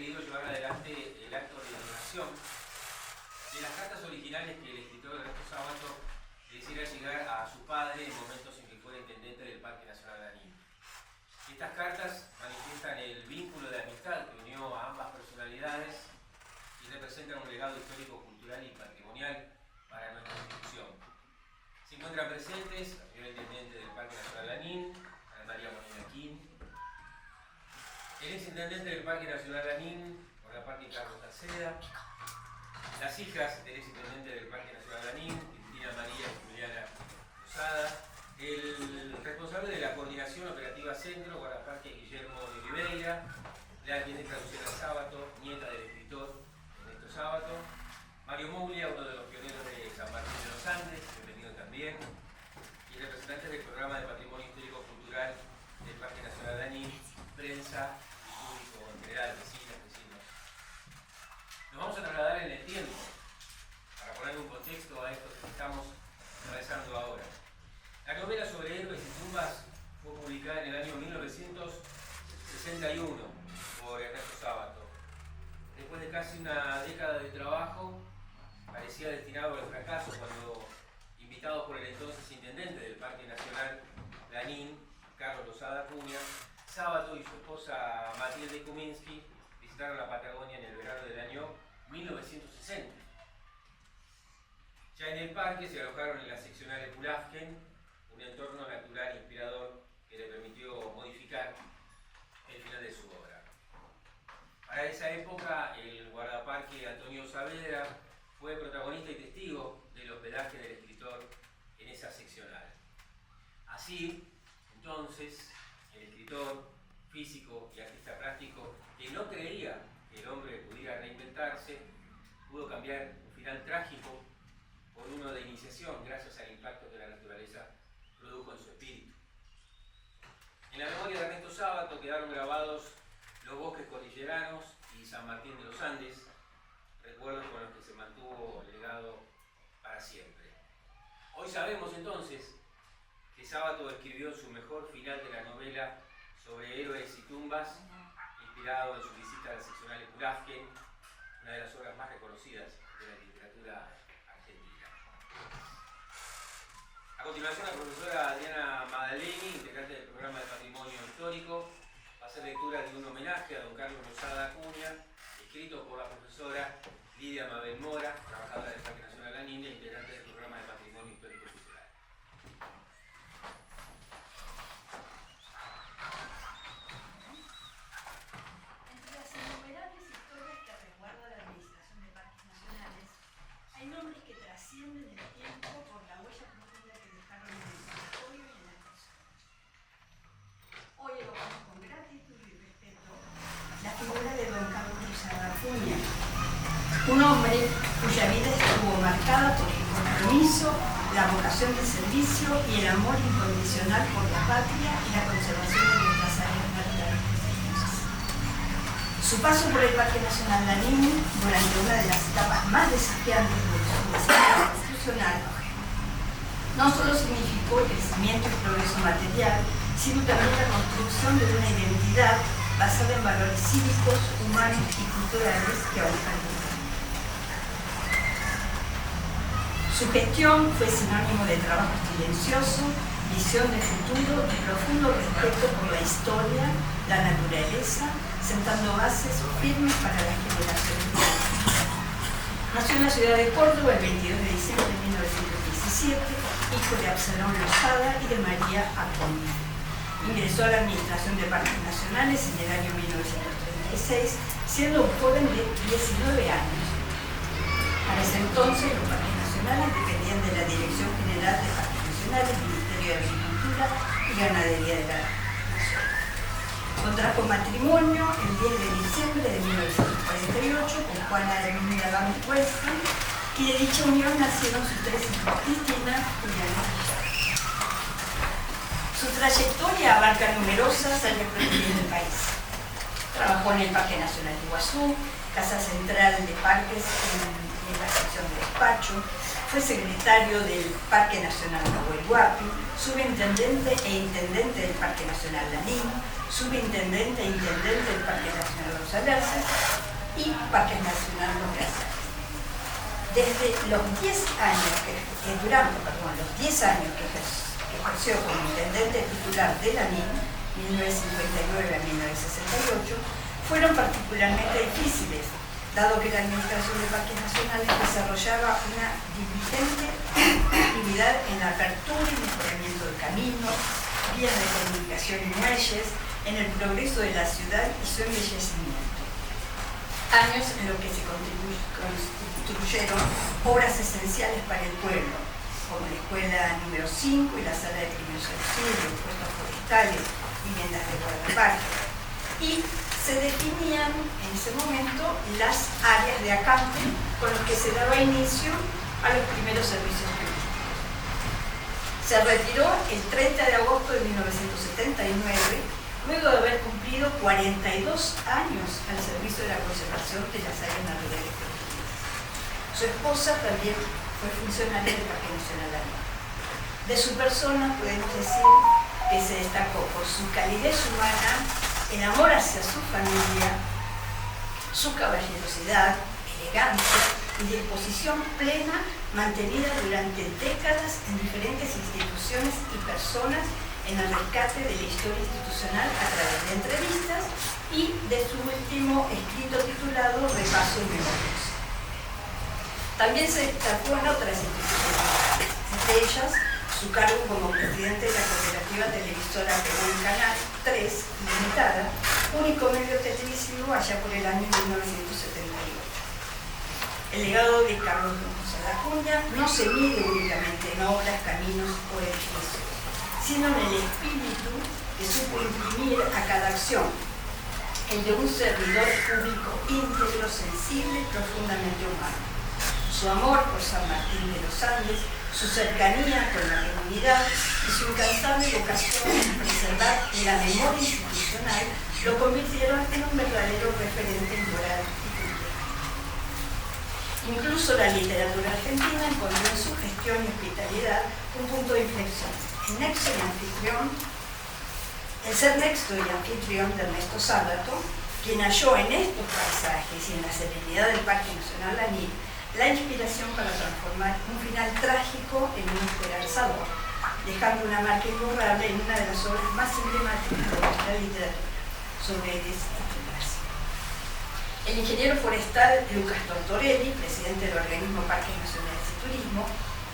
decidido llevar adelante el acto de donación de las cartas originales que el escritor Ernesto Sábato le hiciera llegar a su padre en momentos en que fuera intendente del Parque Nacional Lanín. Estas cartas manifiestan el vínculo de amistad que unió a ambas personalidades y representan un legado histórico, cultural y patrimonial para nuestra institución. Se encuentran presentes la señora intendente del Parque Nacional Lanín, Ana María Molina Quín, el exintendente del Parque Nacional Lanín, por la parte Carlos Taceda, las hijas del exintendente del Parque Nacional Lanín, Cristina María y Juliana Rosada, el responsable de la coordinación operativa Centro, guardaparque Guillermo de Oliveira, la intendenta Luciana Sábato, nieta del escritor Ernesto Sábato, Mario Muglia, uno de los pioneros de San Martín de los Andes, bienvenido también, y representantes del programa de Patrimonio Histórico Cultural del Parque Nacional Lanín, prensa y público en general, vecinos. Nos vamos a trasladar en el tiempo para poner un contexto a esto que estamos atravesando ahora. La novela sobre héroes y tumbas fue publicada en el año 1961 por Ernesto Sábato. Después de casi una década de trabajo, parecía destinado al fracaso cuando, invitados por el entonces intendente del Parque Nacional Lanín, Carlos Lozada Acuña, Sábato y su esposa Matilde Kuminski visitaron la Patagonia en el verano del año 1960. Ya en el parque se alojaron en la seccional de Pulafken, un entorno natural inspirador que le permitió modificar el final de su obra. Para esa época, el guardaparque Antonio Saavedra fue protagonista y testigo del hospedaje del escritor en esa seccional. Así, entonces, el escritor, físico y artista plástico, que no creía que el hombre pudiera reinventarse, pudo cambiar un final trágico por uno de iniciación gracias al impacto que la naturaleza produjo en su espíritu. En la memoria de Ernesto Sábato quedaron grabados los bosques cordilleranos y San Martín de los Andes, recuerdos con los que se mantuvo el legado para siempre. Hoy sabemos entonces que Sábato escribió su mejor final de la novela sobre héroes y tumbas, inspirado en su visita a la seccional de Pulafken, una de las obras más reconocidas de la literatura argentina. A continuación, la profesora Adriana Maddaleni, integrante del programa de Patrimonio Histórico, va a hacer lectura de un homenaje a don Carlos Lozada Acuña, escrito por la profesora Lidia Mabel Mora, trabajadora del Parque Nacional Lanín e integrante del programa de Patrimonio Histórico Cultural. Entre las innumerables historias que resguarda la Administración de Parques Nacionales, hay nombres que trascienden el tiempo por la huella profunda que dejaron en el territorio y en la persona. Hoy evocamos con gratitud y respeto la figura de don Carlos Lozada Acuña, un hombre cuya vida estuvo marcada por el compromiso, la vocación de servicio y el amor incondicional por la patria y la conservación de nuestras áreas naturales. Su paso por el Parque Nacional Lanín, durante una de las etapas más desafiantes de su desarrollo institucional, no solo significó el crecimiento y progreso material, sino también la construcción de una identidad basada en valores cívicos, humanos y culturales que aún perduran. Su gestión fue sinónimo de trabajo silencioso, visión de futuro y profundo respeto por la historia, la naturaleza, sentando bases firmes para las generaciones futuras. Nació en la ciudad de Córdoba el 22 de diciembre de 1917, hijo de Absalón Lozada y de María Acuña. Ingresó a la Administración de Parques Nacionales en el año 1936, siendo un joven de 19 años. Para ese entonces, los parques nacionales dependían de la Dirección General de Parques Nacionales, Ministerio de Agricultura y Ganadería de la Nación. Contrajo matrimonio el 10 de diciembre de 1948 con Juana Hermínida Gámez Cuesta, y de dicha unión nacieron sus tres hijos, Cristina, Juliana y Jorge. Su trayectoria abarca numerosas áreas productivas del país. Trabajó en el Parque Nacional de Iguazú, Casa Central de Parques en la sección de despacho. Fue secretario del Parque Nacional Nahuel Huapi, subintendente e intendente del Parque Nacional Lanín, subintendente e intendente del Parque Nacional Los Alerces y Parque Nacional Los Glaciares. Desde los 10 años durante los 10 años que ejerció como intendente titular de Lanín, 1959 a 1968, fueron particularmente difíciles, dado que la Administración de Parques Nacionales desarrollaba una diligente actividad en la apertura y mejoramiento de caminos, vías de comunicación y muelles, en el progreso de la ciudad y su embellecimiento. Años en los que se construyeron obras esenciales para el pueblo, como la escuela número 5 y la sala de primeros auxilios, puestos forestales, viviendas de guardaparques. Y se definían en ese momento las áreas de acampe con las que se daba inicio a los primeros servicios turísticos. Se retiró el 30 de agosto de 1979, luego de haber cumplido 42 años al servicio de la conservación de las áreas naturales protegidas. Su esposa también fue funcionaria del Parque Nacional Lanín. De su persona podemos decir que se destacó por su calidez humana, el amor hacia su familia, su caballerosidad, elegancia y disposición plena mantenida durante décadas en diferentes instituciones y personas en el rescate de la historia institucional a través de entrevistas y de su último escrito titulado Repaso y Memorias. También se destacó en otras instituciones, entre ellas su cargo como presidente de la cooperativa televisora Perú Canal 3 Limitada, único medio televisivo allá por el año 1978. El legado de Carlos González Acuña no se mide únicamente en obras, caminos o edificios, sino en el espíritu que supo imprimir a cada acción, el de un servidor público íntegro, sensible y profundamente humano. Su amor por San Martín de los Andes, su cercanía con la comunidad y su incansable vocación en preservar la memoria institucional lo convirtieron en un verdadero referente moral y cultural. Incluso la literatura argentina encontró en su gestión y hospitalidad un punto de inflexión. El ser nexo y anfitrión de Ernesto Sábato, quien halló en estos paisajes y en la serenidad del Parque Nacional Lanín la inspiración para transformar un final trágico en un esperanzador, dejando una marca imborrable en una de las obras más emblemáticas de nuestra literatura, sobre Edes y García. El ingeniero forestal Lucas Tortorelli, presidente del organismo Parques Nacionales y Turismo,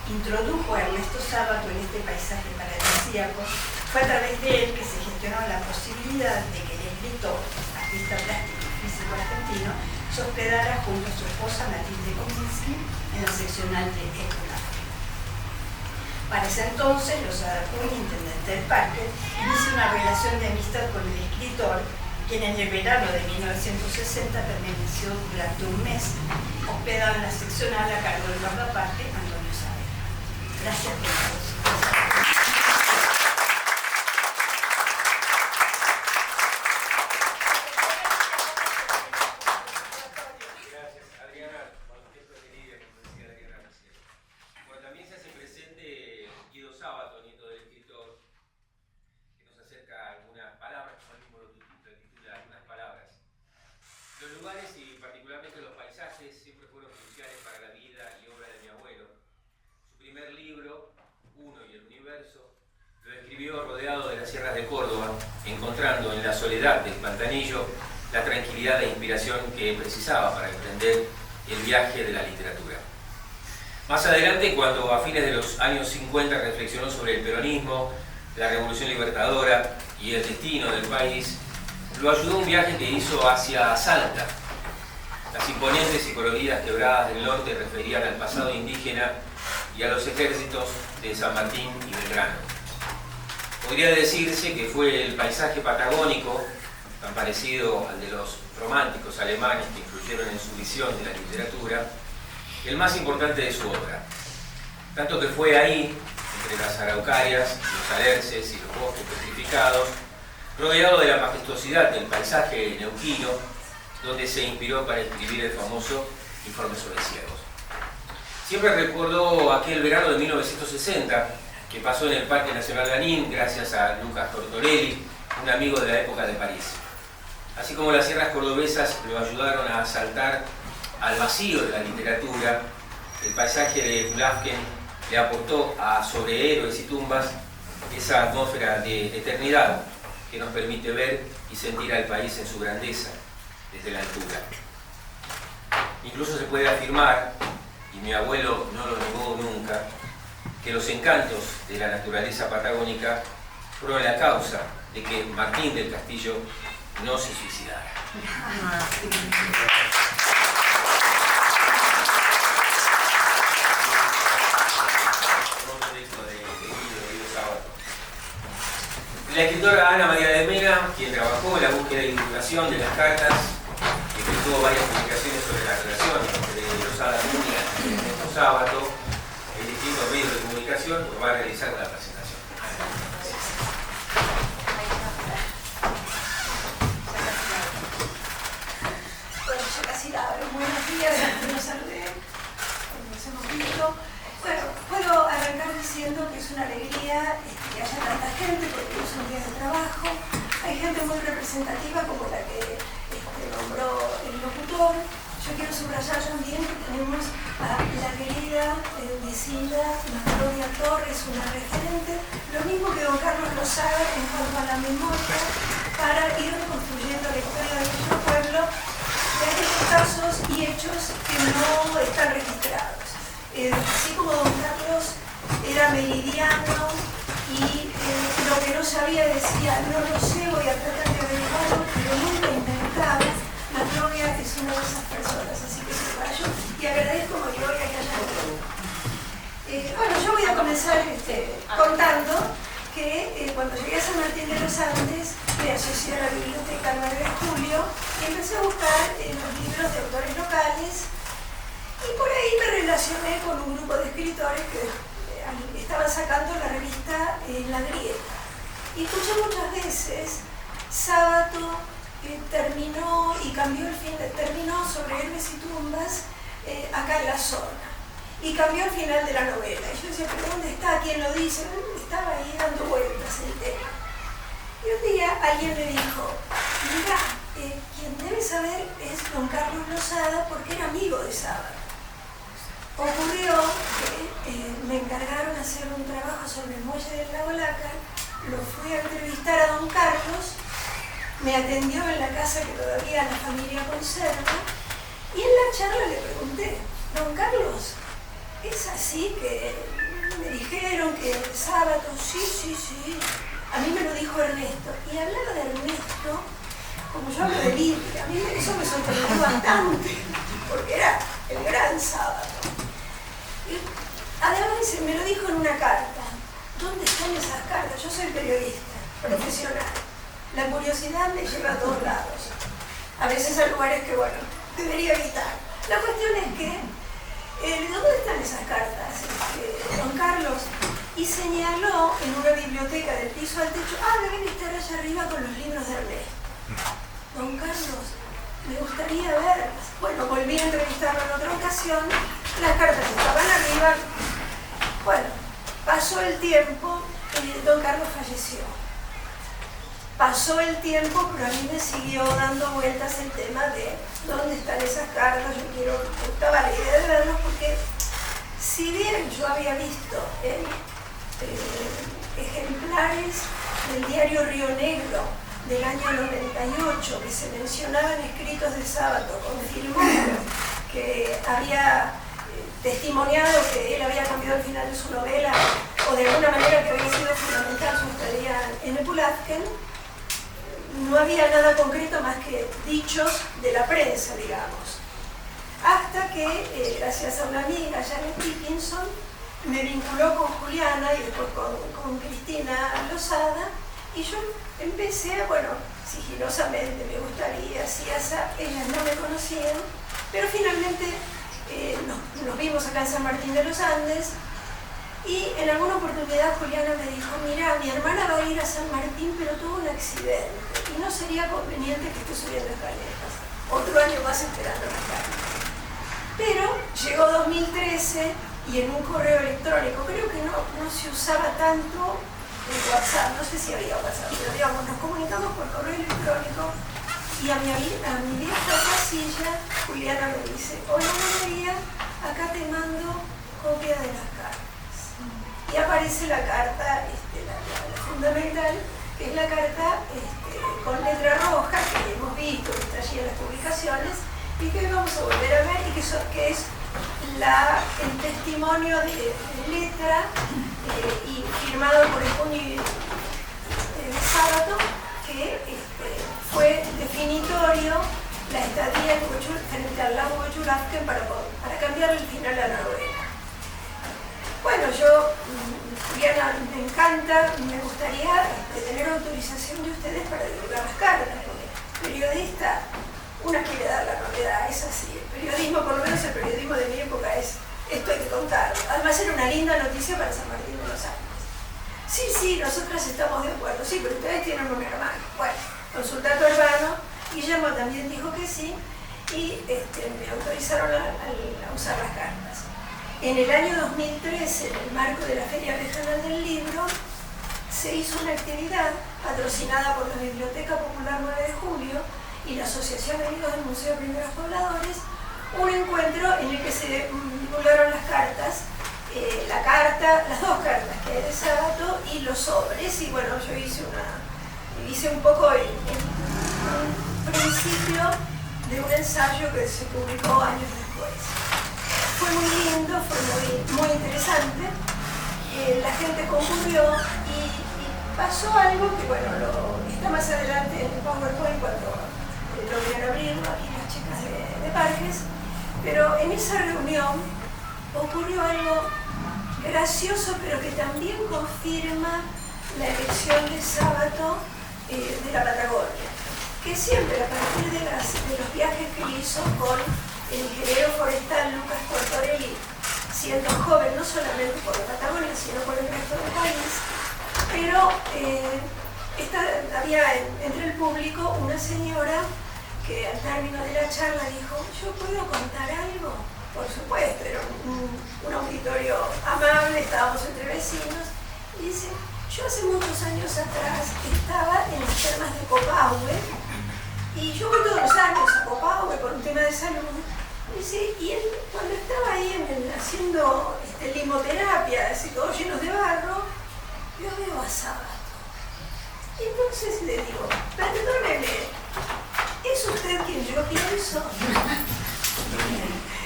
introdujo a Ernesto Sábato en este paisaje paradisíaco. Fue a través de él que se gestionó la posibilidad de que el escritor, artista plástico y físico argentino, se hospedara junto a su esposa Matilde Kominsky en la seccional de Ecografía. Para ese entonces, Lozada Acuña, intendente del parque, inicia una relación de amistad con el escritor, quien en el verano de 1960 permaneció durante un mes hospedado en la seccional a cargo del guardaparque Antonio Saavedra. Gracias por la atención. Los lugares y particularmente los paisajes siempre fueron cruciales para la vida y obra de mi abuelo. Su primer libro, Uno y el Universo, lo escribió rodeado de las sierras de Córdoba, encontrando en la soledad del Pantanillo la tranquilidad e inspiración que precisaba para emprender el viaje de la literatura. Más adelante, cuando a fines de los años 50 reflexionó sobre el peronismo, la Revolución Libertadora y el destino del país, lo ayudó un viaje que hizo hacia Salta. Las imponentes y coloridas quebradas del norte referían al pasado indígena y a los ejércitos de San Martín y Belgrano. Podría decirse que fue el paisaje patagónico, tan parecido al de los románticos alemanes que influyeron en su visión de la literatura, el más importante de su obra. Tanto que fue ahí, entre las araucarias, los alerces y los bosques petrificados, rodeado de la majestuosidad del paisaje neuquino, donde se inspiró para escribir el famoso Informe sobre Ciegos. Siempre recuerdo aquel verano de 1960 que pasó en el Parque Nacional Lanín gracias a Lucas Tortorelli, un amigo de la época de París. Así como las sierras cordobesas lo ayudaron a saltar al vacío de la literatura, el paisaje de Pulafken le aportó a Sobre héroes y tumbas esa atmósfera de eternidad que nos permite ver y sentir al país en su grandeza desde la altura. Incluso se puede afirmar, y mi abuelo no lo negó nunca, que los encantos de la naturaleza patagónica fueron la causa de que Martín del Castillo no se suicidara. La escritora Ana María de Mena, quien trabajó en la búsqueda y divulgación de las cartas, que efectuó varias publicaciones sobre la relación entre Losada y Ernesto Sábato, en distintos medios de comunicación, nos va a realizar la presentación. Buenos días, antes nos saludé, nos hemos visto. Bueno, puedo arrancar diciendo que es una alegría que haya tanta gente, porque es un día de trabajo. Hay gente muy representativa como la que nombró el locutor. Yo quiero subrayar también que tenemos a la querida vecina Claudia Torres, una referente, lo mismo que don Carlos Losada en cuanto a la memoria, para ir reconstruyendo la historia de nuestro pueblo, de aquellos casos y hechos que no están registrados. Así como don Carlos era meridiano y lo que no sabía decía, no lo sé, voy a tratar de averiguarlo, pero nunca intentaba. La Claudia es una de esas personas, así que subrayo y agradezco a Gloria que haya venido. Bueno, yo voy a comenzar contando que cuando llegué a San Martín de los Andes me asocié a la biblioteca 9 de julio y empecé a buscar los libros de autores locales y por ahí me relacioné con un grupo de escritores que estaban sacando la revista La Grieta. Y escuché muchas veces Sábato terminó y cambió el fin, terminó Sobre héroes y tumbas acá en la zona. Y cambió el final de la novela. Y yo decía, ¿pero dónde está? ¿Quién lo dice? Estaba ahí dando vueltas el tema. Y un día alguien me dijo, mira, quien debe saber es don Carlos Losada porque era amigo de Sábato. Ocurrió que me encargaron hacer un trabajo sobre el muelle del lago Lácar, lo fui a entrevistar a don Carlos, me atendió en la casa que todavía la familia conserva, y en la charla le pregunté, don Carlos, ¿es así que me dijeron que el Sábato? Sí. A mí me lo dijo Ernesto. Y hablaba de Ernesto, como yo hablo de Lidia. A mí eso me sorprendió bastante, porque era el gran Sábato. Y además me lo dijo en una carta. ¿Dónde están esas cartas? Yo soy periodista, profesional. La curiosidad me lleva a todos lados. A veces a lugares que, bueno, debería evitar. La cuestión es que ¿dónde están esas cartas, don Carlos? Y señaló en una biblioteca del piso al techo, deben estar allá arriba con los libros de Ernesto. Don Carlos, me gustaría verlas. Bueno, volví a entrevistarlo en otra ocasión, las cartas estaban arriba. Bueno, pasó el tiempo, don Carlos falleció. Pasó el tiempo, pero a mí me siguió dando vueltas el tema de dónde están esas cartas. Me gustaba la idea de verlos porque, si bien yo había visto ejemplares del diario Río Negro del año 98 que se mencionaban escritos de Sábato, confirmó que había testimoniado que él había cambiado el final de su novela o de alguna manera que había sido fundamental su estadía en el Pulafken, no había nada concreto más que dichos de la prensa, digamos. Hasta que, gracias a una amiga, Janet Dickinson, me vinculó con Juliana y después con Cristina Losada, y yo empecé, bueno, sigilosamente, me gustaría, si ellas no me conocían, pero finalmente nos vimos acá en San Martín de los Andes, y en alguna oportunidad Juliana me dijo, mira, mi hermana va a ir a San Martín, pero tuvo un accidente, y no sería conveniente que esté subiendo escaleras. otro año más esperando las cartas. Pero llegó 2013 y en un correo electrónico, creo que no se usaba tanto el WhatsApp, no sé si había WhatsApp, pero digamos, nos comunicamos por correo electrónico y a mi vieja casilla, Juliana me dice: hola María, acá te mando copia de las cartas. Y aparece la carta, la fundamental, que es la carta con letra roja, que hemos visto, que está allí en las publicaciones, y que hoy vamos a volver a ver, y que es el testimonio de letra y firmado por Juni Sábato, que fue definitorio la estadía frente al lago Huechurafken para cambiar el final a la novela. Bueno, Juliana, me encanta, me gustaría tener autorización de ustedes para divulgar las cartas, porque periodista, una quiere dar la novedad, es así. El periodismo, por lo menos el periodismo de mi época, esto hay que contarlo. Además era una linda noticia para San Martín de los Andes. Sí, nosotras estamos de acuerdo, sí, pero ustedes tienen un hermano. Bueno, consulta a tu hermano, Guillermo también dijo que sí, y me autorizaron a usar las cartas. En el año 2013, en el marco de la Feria Regional del Libro, se hizo una actividad patrocinada por la Biblioteca Popular 9 de Julio y la Asociación de Amigos del Museo de Primeros Pobladores, un encuentro en el que se divulgaron las cartas, las dos cartas que hay de Sábato y los sobres, y bueno, yo hice un poco el principio de un ensayo que se publicó años después. Fue muy lindo, fue muy interesante, la gente concurrió y pasó algo que bueno, está más adelante en el PowerPoint cuando lograron abrirlo aquí las chicas de Parques, pero en esa reunión ocurrió algo gracioso, pero que también confirma la elección de Sábato de la Patagonia, que siempre a partir de los viajes que hizo con el ingeniero forestal Lucas Tortorelli, siendo joven no solamente por la Patagonia, sino por el resto del país, pero había entre el público una señora que al término de la charla dijo: ¿yo puedo contar algo? Por supuesto, era un auditorio amable, estábamos entre vecinos, y dice: yo hace muchos años atrás estaba en las termas de Copahue, y yo voy todos los años a Copahue por un tema de salud. Dice, y él, cuando estaba ahí haciendo limoterapia, así todos llenos de barro, yo veo a Sábato. Y entonces le digo: perdóneme, ¿es usted quien yo pienso?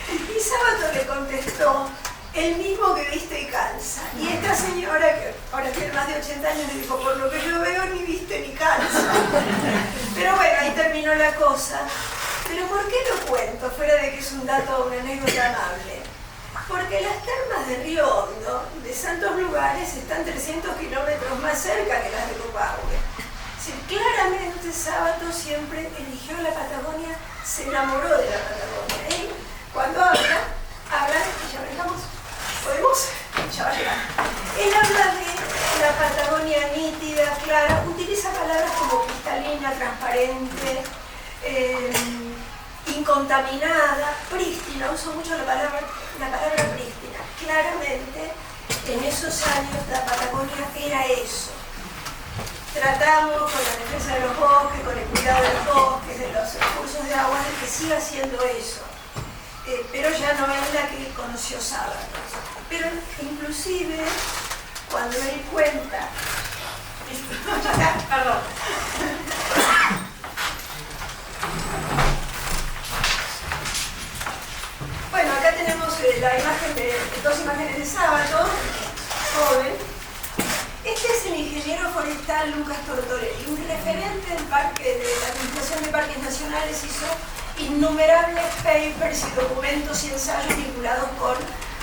Y Sábato le contestó: el mismo que viste y calza. Y esta señora, que ahora tiene más de 80 años, le dijo: por lo que yo veo, ni viste ni calza. Pero bueno, ahí terminó la cosa. Pero ¿por qué lo cuento? Fuera de que es un dato, una anécdota amable. Porque las termas de Río Hondo, de santos lugares, están 300 kilómetros más cerca que las de Copahue. Claramente Sábato siempre eligió la Patagonia, se enamoró de la Patagonia. Él, cuando habla, ya arrancamos, ¿podemos? Ya va a llegar. Él habla de la Patagonia nítida, clara, utiliza palabras como cristalina, transparente, incontaminada, prístina, uso mucho la palabra prístina. Claramente, en esos años la Patagonia era eso. Tratamos con la defensa de los bosques, con el cuidado de los bosques, de los recursos de agua, de que siga siendo eso. Pero ya no es la que conoció Sábato. Pero inclusive, cuando me di cuenta... Perdón. Bueno, acá tenemos la imagen dos imágenes de Sábato, joven. Este es el ingeniero forestal Lucas Tortorelli, un referente de la Administración de Parques Nacionales. Hizo innumerables papers y documentos y ensayos vinculados con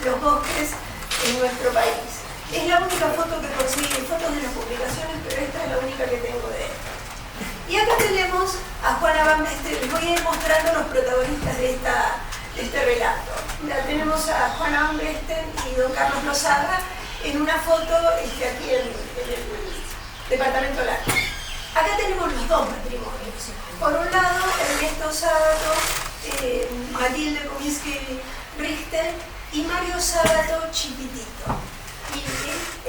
los bosques en nuestro país. Es la única foto que conseguí, fotos de las publicaciones, pero esta es la única que tengo de él. Y acá tenemos a Juana Van Mestre. Les voy a ir mostrando los protagonistas de este relato. Ya tenemos a Juana Van Mestre y don Carlos Lozada en una foto aquí en el departamento Lara. Acá tenemos los dos matrimonios. Por un lado, Ernesto Sábato, Matilde Kominsky-Richter y Mario Sábato chiquitito. Y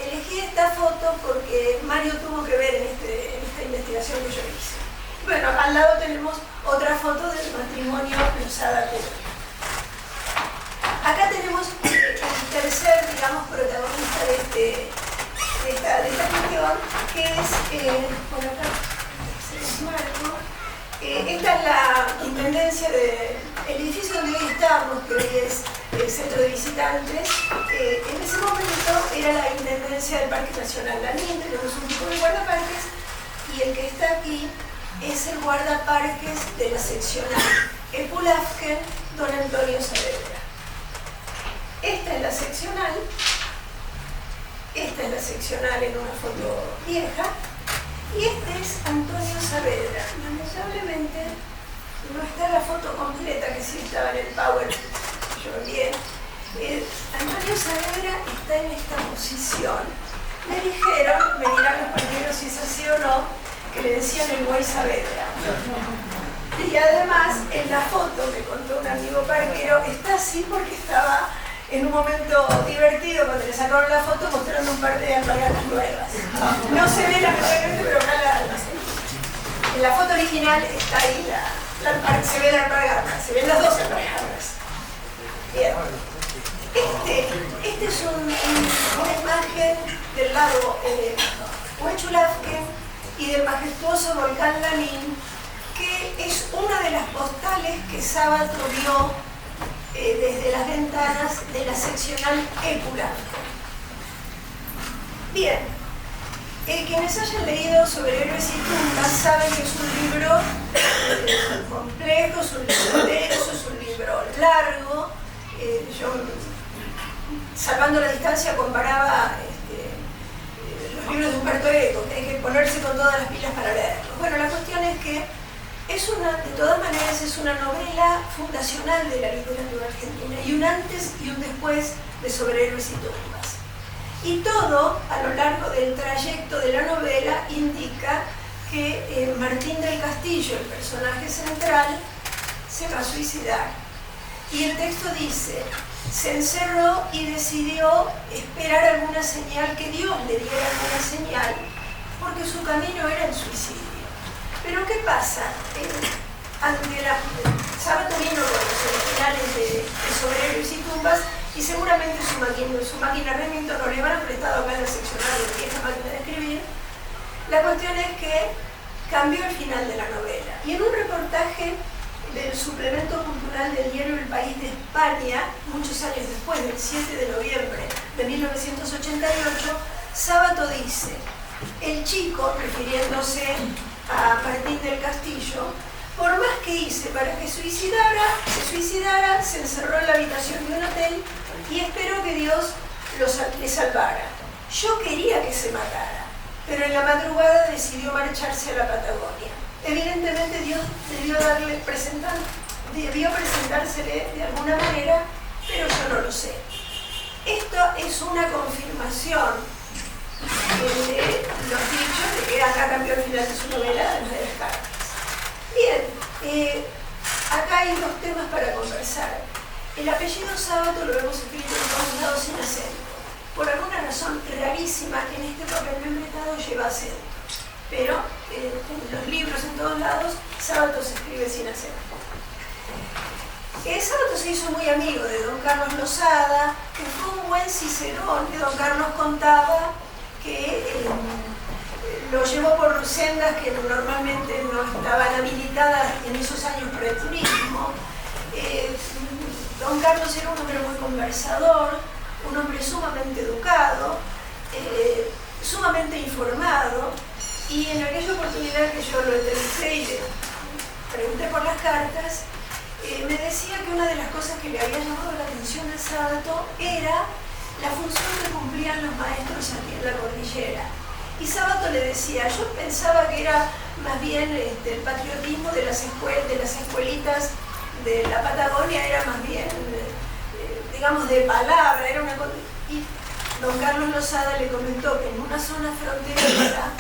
elegí esta foto porque Mario tuvo que ver en esta investigación que yo hice. Bueno, al lado tenemos otra foto del matrimonio Lozada-Cubero. Acá tenemos el tercer, digamos, protagonista de esta cuestión, que es, por acá, esta es la intendencia del edificio donde hoy estamos, que hoy es el centro de visitantes. En ese momento era la intendencia del Parque Nacional Lanín, tenemos un grupo de guardaparques, y el que está aquí es el guardaparques de la seccional Epulafken, don Antonio Saavedra. Esta es la seccional en una foto vieja, y este es Antonio Saavedra. Lamentablemente no está la foto completa, que sí estaba en el Power, yo envié. Antonio Saavedra está en esta posición. Me dijeron, me dirán los parqueros si es así o no, que le decían el Güey Saavedra. Y además, en la foto, me contó un amigo parquero, está así porque estaba en un momento divertido cuando le sacaron la foto mostrando un par de alpargatas nuevas. No se ve lamentablemente, pero acá en la foto original está ahí, se ve la alpargata, se ven las dos alpargatas. Bien. Este es una imagen del lago Huechulafken y del majestuoso volcán Lanín, que es una de las postales que Sábato vio desde las ventanas de la seccional Epulafken. Bien, quienes hayan leído sobre héroes y tumbas saben que es un libro complejo, es un libro denso, es un libro largo. Yo, salvando la distancia, comparaba los libros de Humberto Eco, que hay que ponerse con todas las pilas para leerlos. Bueno, la cuestión es que de todas maneras, es una novela fundacional de la literatura argentina, y un antes y un después de Sobre héroes y tumbas. Y todo, a lo largo del trayecto de la novela, indica que Martín del Castillo, el personaje central, se va a suicidar. Y el texto dice: se encerró y decidió esperar alguna señal, que Dios le diera alguna señal, porque su camino era el suicidio. Pero ¿qué pasa? Sábato vino con los originales de Sobre héroes y tumbas, y seguramente su máquina Remington no le van a prestado acá en la seccional de vieja máquina de escribir. La cuestión es que cambió el final de la novela. Y en un reportaje del suplemento cultural del diario El País de España, muchos años después, del 7 de noviembre de 1988, Sábato dice: el chico, refiriéndose a Martín del Castillo, por más que hice para que se suicidara, se encerró en la habitación de un hotel y esperó que Dios le salvara. Yo quería que se matara, pero en la madrugada decidió marcharse a la Patagonia. Evidentemente Dios debió presentársele de alguna manera, pero yo no lo sé. Esto es una confirmación de los dichos de que acá cambió el final de su novela, además de las cartas. Bien, acá hay dos temas para conversar. El apellido Sábato lo hemos escrito en todos lados sin acento. Por alguna razón rarísima, en este papel membretado lleva acento. Pero en los libros en todos lados, Sábato se escribe sin acento. Sábato se hizo muy amigo de don Carlos Lozada, que fue un buen cicerón, que don Carlos contaba que lo llevó por sendas que normalmente no estaban habilitadas en esos años para el turismo. Don Carlos era un hombre muy conversador, un hombre sumamente educado, sumamente informado, y en aquella oportunidad que yo lo entrevisté y le pregunté por las cartas, me decía que una de las cosas que le había llamado la atención a Sábato era la función que cumplían los maestros aquí en la cordillera. Y Sábato le decía: yo pensaba que era más bien el patriotismo de las escuelitas de la Patagonia, era más bien, digamos, de palabra, era una cosa. Y don Carlos Lozada le comentó que en una zona fronteriza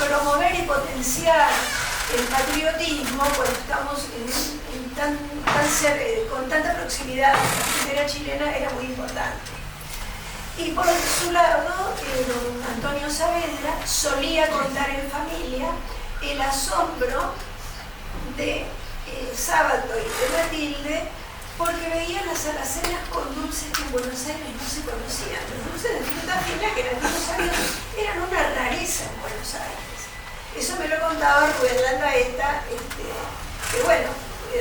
promover y potenciar el patriotismo cuando estamos con tanta proximidad a la frontera chilena era muy importante. Y por su lado, don Antonio Saavedra solía contar en familia el asombro de Sábato y de Matilde porque veía las alacenas con dulces que en Buenos Aires no se conocían. Los dulces de fruta fina que en aquellos años eran una rareza en Buenos Aires. Eso me lo contaba Rubén Landaeta, que bueno,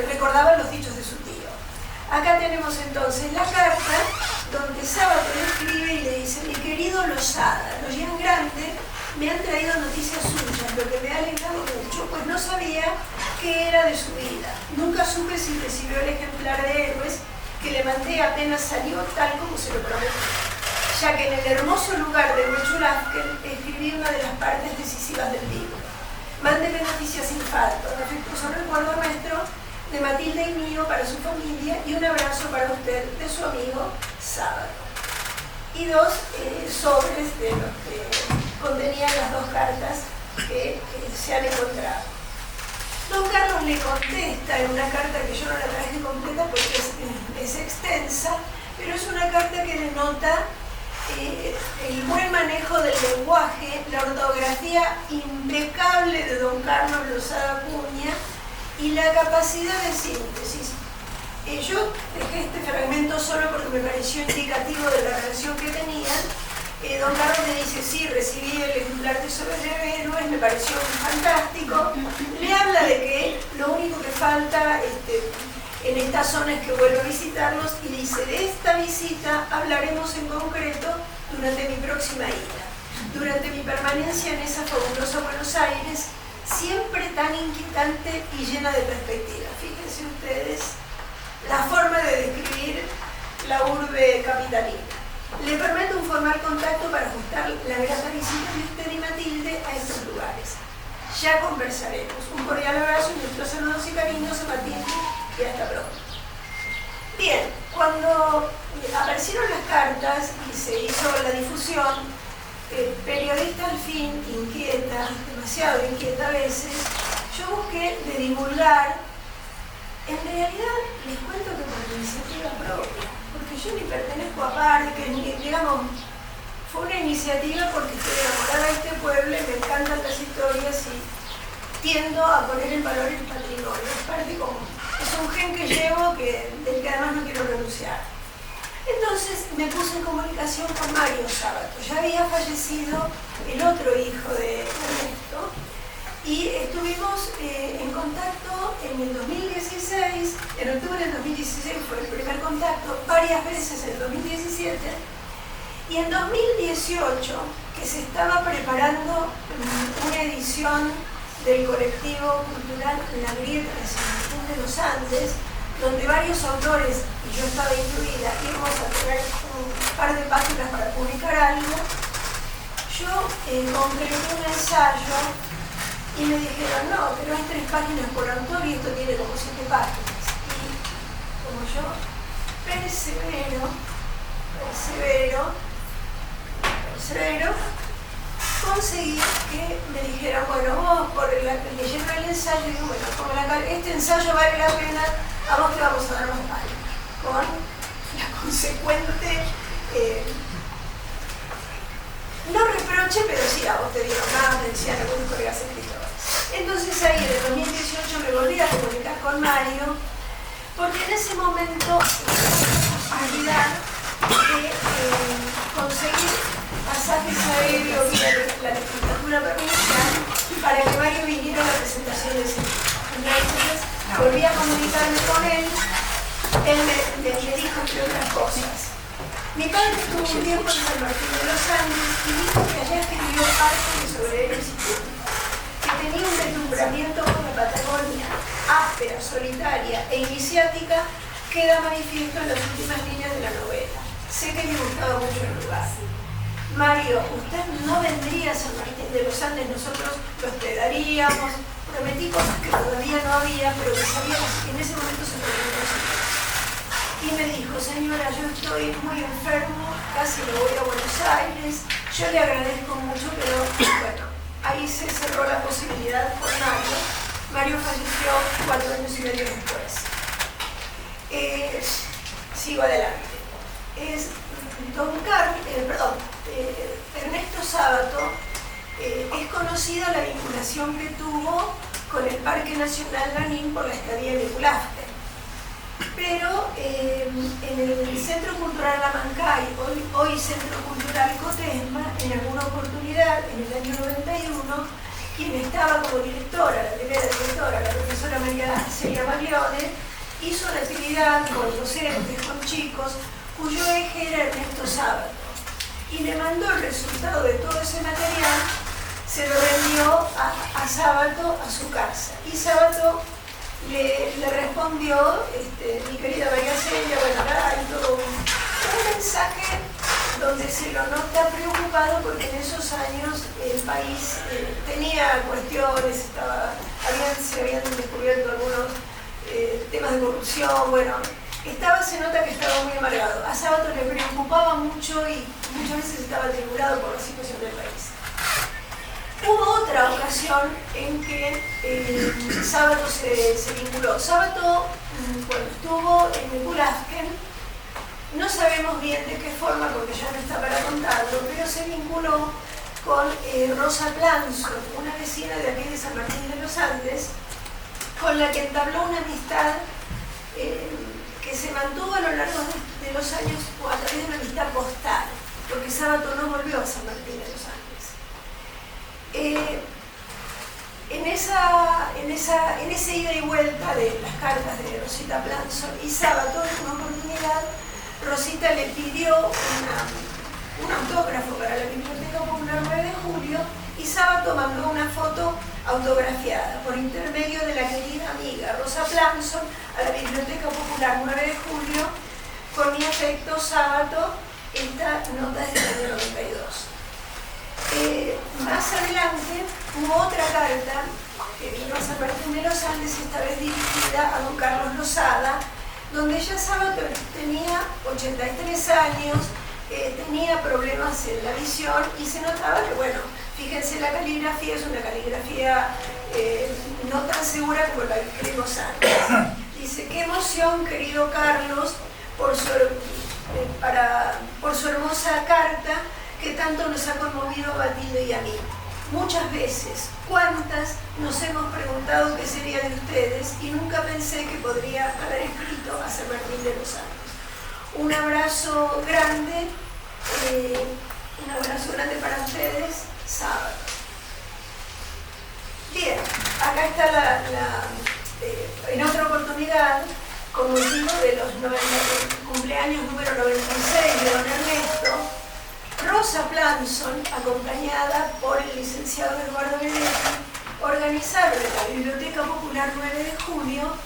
recordaba los dichos de su tío. Acá tenemos entonces la carta donde Sábato le escribe y le dice: mi querido Losada, los Gian Grande me han traído noticias suyas, lo que me ha alegrado mucho, pues no sabía qué era de su vida. Nunca supe si recibió el ejemplar de Héroes que le mandé apenas salió, tal como se lo prometí, ya que en el hermoso lugar de Huechulafken escribí una de las partes decisivas del libro. Mándeme noticias sin falta, un afectuoso recuerdo nuestro, de Matilde y mío para su familia, y un abrazo para usted, de su amigo Sábado. Y dos sobres de los que contenían las dos cartas que se han encontrado. Don Carlos le contesta en una carta que yo no la traje completa porque es extensa, pero es una carta que denota el buen manejo del lenguaje, la ortografía impecable de don Carlos Losada Acuña y la capacidad de síntesis. Yo dejé este fragmento solo porque me pareció indicativo de la relación que tenían. Don Carlos le dice: sí, recibí el ejemplar de Héroes, me pareció fantástico. Le habla de que lo único que falta en esta zona es que vuelva a visitarlos, y dice: de esta visita hablaremos en concreto durante mi próxima ida. Durante mi permanencia en esa fabulosa Buenos Aires, siempre tan inquietante y llena de perspectivas. Fíjense ustedes la forma de describir la urbe capitalina. Le permito un formal contacto para ajustar la grata visita de usted y Matilde a estos lugares. Ya conversaremos. Un cordial abrazo y nuestros saludos y cariños a Matilde, y hasta pronto. Bien, cuando aparecieron las cartas y se hizo la difusión, periodista al fin, inquieta, demasiado inquieta a veces, yo busqué de divulgar. En realidad, les cuento que por iniciativa propia, porque yo ni pertenezco a parques, ni, digamos, fue una iniciativa porque estoy enamorada de este pueblo y me encantan las historias y tiendo a poner en valor el patrimonio, es parte común. Es un gen que llevo del que además no quiero renunciar. Entonces me puse en comunicación con Mario Sábato. Ya había fallecido el otro hijo de Ernesto, y estuvimos en contacto en el 2016, en octubre del 2016 fue el primer contacto, varias veces en el 2017, y en 2018, que se estaba preparando una edición del colectivo cultural La Grieta de San Martín de los Andes, donde varios autores, y yo estaba incluida, íbamos a tener un par de páginas para publicar algo. Yo concreté un ensayo y me dijeron: no, pero hay 3 páginas por autor y esto tiene como 7 páginas. Y como yo persevero, conseguí que me dijeran: bueno, vos por leyendo el ensayo, digo, bueno, como este ensayo vale la pena, a vos te vamos a dar más páginas, con la consecuente no reproche, pero sí, a vos te dieron más, me decían algunos colegas escritores. Entonces ahí en el 2018 me volví a comunicar con Mario, porque en ese momento ayudar de conseguir pasajes aéreos vía la legislatura provincial para que Mario viniera a la presentación de ese libro. Entonces volví a comunicarme con él. Él me dijo, entre otras cosas: mi padre estuvo un tiempo en San Martín de los Andes y dijo que allá escribió parte sobre el instituto, que tenía un deslumbramiento con la Patagonia, áspera, solitaria e iniciática, queda manifiesto en las últimas líneas de la novela. Sé que le gustaba mucho el lugar. Mario, usted no vendría a San Martín de los Andes, nosotros lo hospedaríamos. Prometí cosas que todavía no había, pero que sabía que en ese momento se podían conseguir. Y me dijo: señora, yo estoy muy enfermo, casi me voy a Buenos Aires, yo le agradezco mucho, pero bueno, ahí se cerró la posibilidad por Mario. Mario falleció 4 años y medio después. Sigo adelante. Ernesto Sábato, es conocida la vinculación que tuvo con el Parque Nacional Lanín por la estadía en Eculafque. Pero en el Centro Cultural Lamancay, hoy Centro Cultural Cotesma, en alguna oportunidad, en el año 91, quien estaba como directora, la primera directora, la profesora María Celia Maglione, hizo una actividad con docentes, con chicos, cuyo eje era Ernesto Sábato. Y le mandó el resultado de todo ese material, se lo rendió a Sábato a su casa. Y Sábato le respondió, mi querida María Celia, bueno, acá hay todo un mensaje donde se lo nota preocupado porque en esos años el país tenía cuestiones, se habían descubierto algunos temas de corrupción, bueno, se nota que estaba muy amargado. A Sábato le preocupaba mucho y muchas veces estaba atribulado por la situación del país. Hubo otra ocasión en que Sábato se vinculó. Sábato, cuando estuvo en Eculafque, no sabemos bien de qué forma, porque ya no está para contarlo, pero se vinculó con Rosa Planzo, una vecina de aquí de San Martín de los Andes, con la que entabló una amistad que se mantuvo a lo largo de los años a través de una amistad postal, porque Sábato no volvió a San Martín de los Andes. En ese ida y vuelta de las cartas de Rosita Planzo y Sábato, en una oportunidad, Rosita le pidió un autógrafo para la Biblioteca Popular 9 de Julio y Sábato mandó una foto autografiada por intermedio de la querida amiga Rosa Planzo a la Biblioteca Popular 9 de Julio. Con mi afecto, Sábato, esta nota es del año 92. Más adelante hubo otra carta que vino a San Martín de los Andes, esta vez dirigida a don Carlos Lozada, donde ya Sábato tenía 83 años, tenía problemas en la visión y se notaba que, bueno, fíjense, la caligrafía es una caligrafía no tan segura como la que creemos antes. Dice: qué emoción, querido Carlos, por su hermosa carta que tanto nos ha conmovido a Matilde y a mí. Muchas veces, cuántas, nos hemos preguntado qué sería de ustedes y nunca pensé que podría haber escrito a San Martín de los Andes. Un abrazo grande para ustedes, Sábato. Bien, acá está en otra oportunidad, con motivo de los cumpleaños número 96 de don Ernesto, Rosa Planson, acompañada por el licenciado Eduardo Benetti, organizaron en la Biblioteca Popular 9 de Julio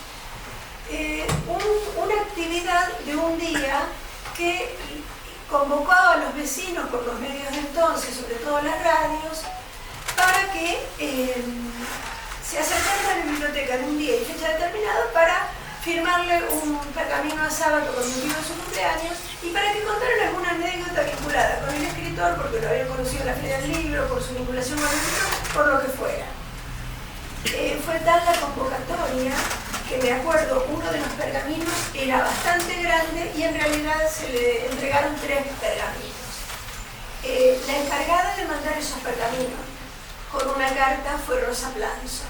una actividad de un día que convocaba a los vecinos por los medios de entonces, sobre todo las radios, para que se acercaran a la biblioteca en un día y fecha determinada para firmarle un pergamino a Sábato con motivo de su cumpleaños y para que contaran alguna anécdota vinculada con el escritor, porque lo había conocido en la Feria del Libro, por su vinculación con el libro, por lo que fuera. Fue tal la convocatoria que me acuerdo, uno de los pergaminos era bastante grande y en realidad se le entregaron 3 pergaminos. La encargada de mandar esos pergaminos con una carta fue Rosa Planzo.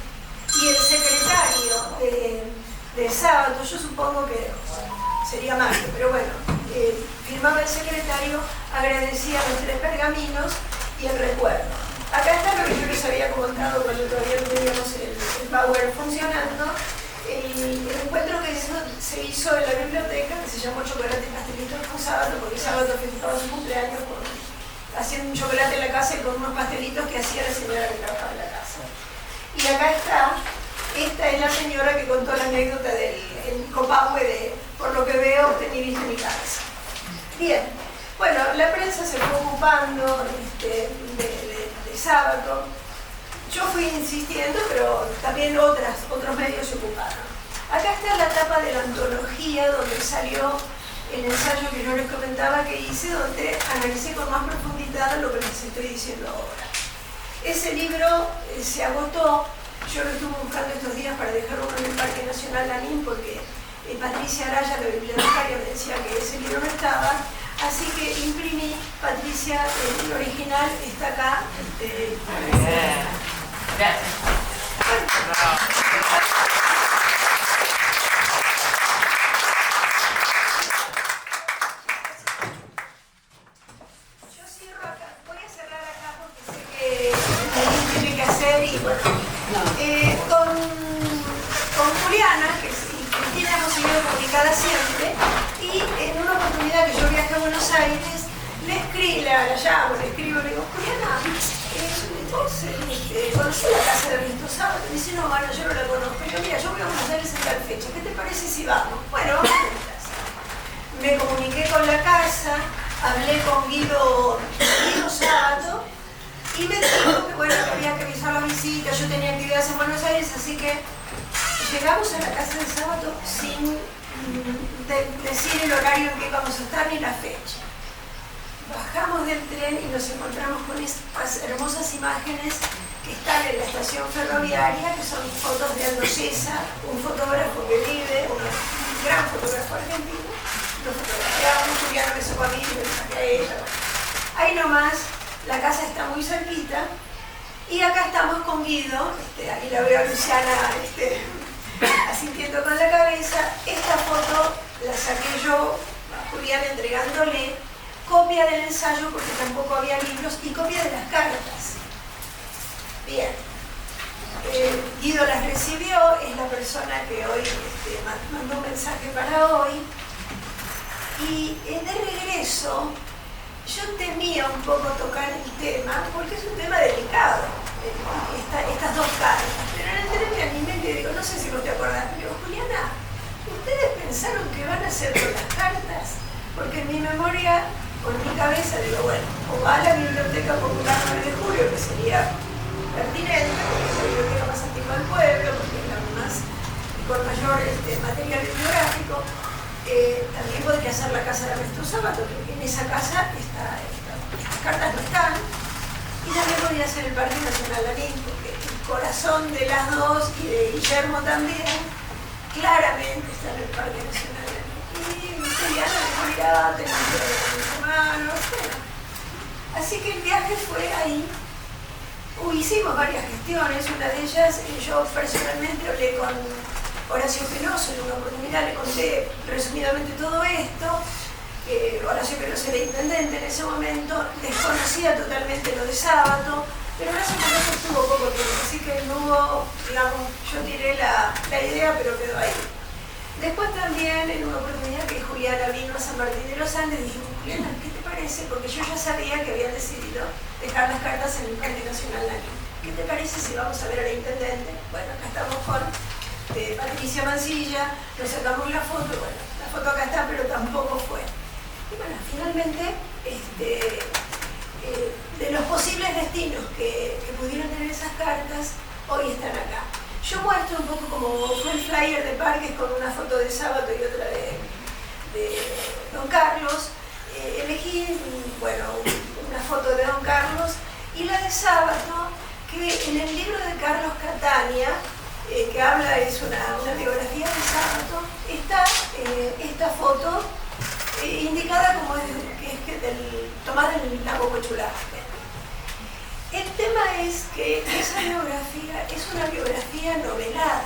Y el secretario de Sábato, yo supongo que sería Mario, pero bueno, firmaba el secretario, agradecía los 3 pergaminos y el recuerdo. Acá está lo que yo les había comentado cuando todavía no teníamos el Power funcionando. El encuentro que se hizo en la biblioteca, que se llamó Chocolate y Pastelitos con Sábato, porque Sábato festejaba su cumpleaños haciendo un chocolate en la casa y con unos pastelitos que hacía la señora que trabajaba en la casa. Y acá está, esta es la señora que contó la anécdota del Copahue por lo que veo, ni viste mi cabeza. Bien, bueno, la prensa se fue ocupando de Sábato. Yo fui insistiendo, pero también otros medios se ocuparon. Acá está la tapa de la antología donde salió el ensayo que yo les comentaba que hice, donde analicé con más profundidad lo que les estoy diciendo ahora. Ese libro se agotó. Yo lo estuve buscando estos días para dejarlo en el Parque Nacional Lanín porque Patricia Araya, la bibliotecaria, me decía que ese libro no estaba. Así que imprimí, Patricia, el original está acá. Gracias. Yo cierro acá, voy a cerrar acá porque sé que alguien tiene que hacer y bueno. Con Juliana, que Cristina hemos seguido comunicada siempre, y en una oportunidad que yo viajé a Buenos Aires, le escribo, le digo, Juliana, vos ¿conocés la casa de Ernesto Sábato? Me dice, no, bueno, yo no la conozco. Yo, mira, yo voy a Buenos Aires en tal fecha, ¿qué te parece si vamos? Bueno, vamos juntas. Me comuniqué con la casa, hablé con Guido Sábato, y me dijo que bueno, que había que avisar la visita, yo tenía actividades en Buenos Aires, así que llegamos a la casa de Sábato sin decir el horario en que íbamos a estar ni la fecha. Bajamos del tren y nos encontramos con estas hermosas imágenes que están en la estación ferroviaria, que son fotos de Aldo César, un fotógrafo que vive, un gran fotógrafo argentino. Lo fotografiamos, Juliana me sacó a mí, me saqué a ella. Ahí nomás, la casa está muy cerquita. Y acá estamos con Guido, aquí la veo a Luciana asintiendo con la cabeza. Esta foto la saqué yo a Juliana entregándole copia del ensayo porque tampoco había libros y copia de las cartas. Bien, Guido las recibió, es la persona que hoy mandó un mensaje para hoy. Y de regreso, yo temía un poco tocar el tema, porque es un tema delicado, estas dos cartas. Pero en el tren me animé y le digo, no sé si vos te acordás, pero Juliana, ¿ustedes pensaron que van a hacer con las cartas? Porque en mi memoria, o en mi cabeza, digo, bueno, o va a la Biblioteca Popular 9 de Julio, que sería pertinente, porque es la biblioteca más antigua del pueblo, porque es la más, con mayor material bibliográfico. También podría ser la casa de Ernesto Sábato, porque en esa casa estas cartas no están. Y también podría ser el Parque Nacional Lanín, porque el corazón de las dos y de Guillermo también, claramente está en el Parque Nacional Lanín. Y Juliana me miraba, tenía que ver con mis hermanos, bueno. Así que el viaje fue ahí. Hicimos varias gestiones, una de ellas yo personalmente hablé con Horacio Peloso, en una oportunidad le conté resumidamente todo esto. Horacio Peloso era intendente en ese momento, desconocía totalmente lo de Sábato, pero Horacio Peloso estuvo poco tiempo, así que no hubo, digamos, yo tiré la idea, pero quedó ahí. Después también, en una oportunidad que Juliana vino a San Martín de los Andes, dijimos, Juliana, ¿qué te parece? Porque yo ya sabía que habían decidido dejar las cartas en el Parque Nacional Lanín. ¿Qué te parece si vamos a ver a la intendente? Bueno, acá estamos con Patricia Mancilla, nos sacamos la foto, bueno, la foto acá está, pero tampoco fue. Y bueno, finalmente, de los posibles destinos que pudieron tener esas cartas, hoy están acá. Yo muestro un poco como fue el flyer de Parques con una foto de Sábato y otra de Don Carlos. Elegí, bueno, una foto de Don Carlos y la de Sábato, que en el libro de Carlos Catania, que habla, es una biografía de Sábato, está esta foto indicada como tomada en el lago Cochulafque. El tema es que esa biografía es una biografía novelada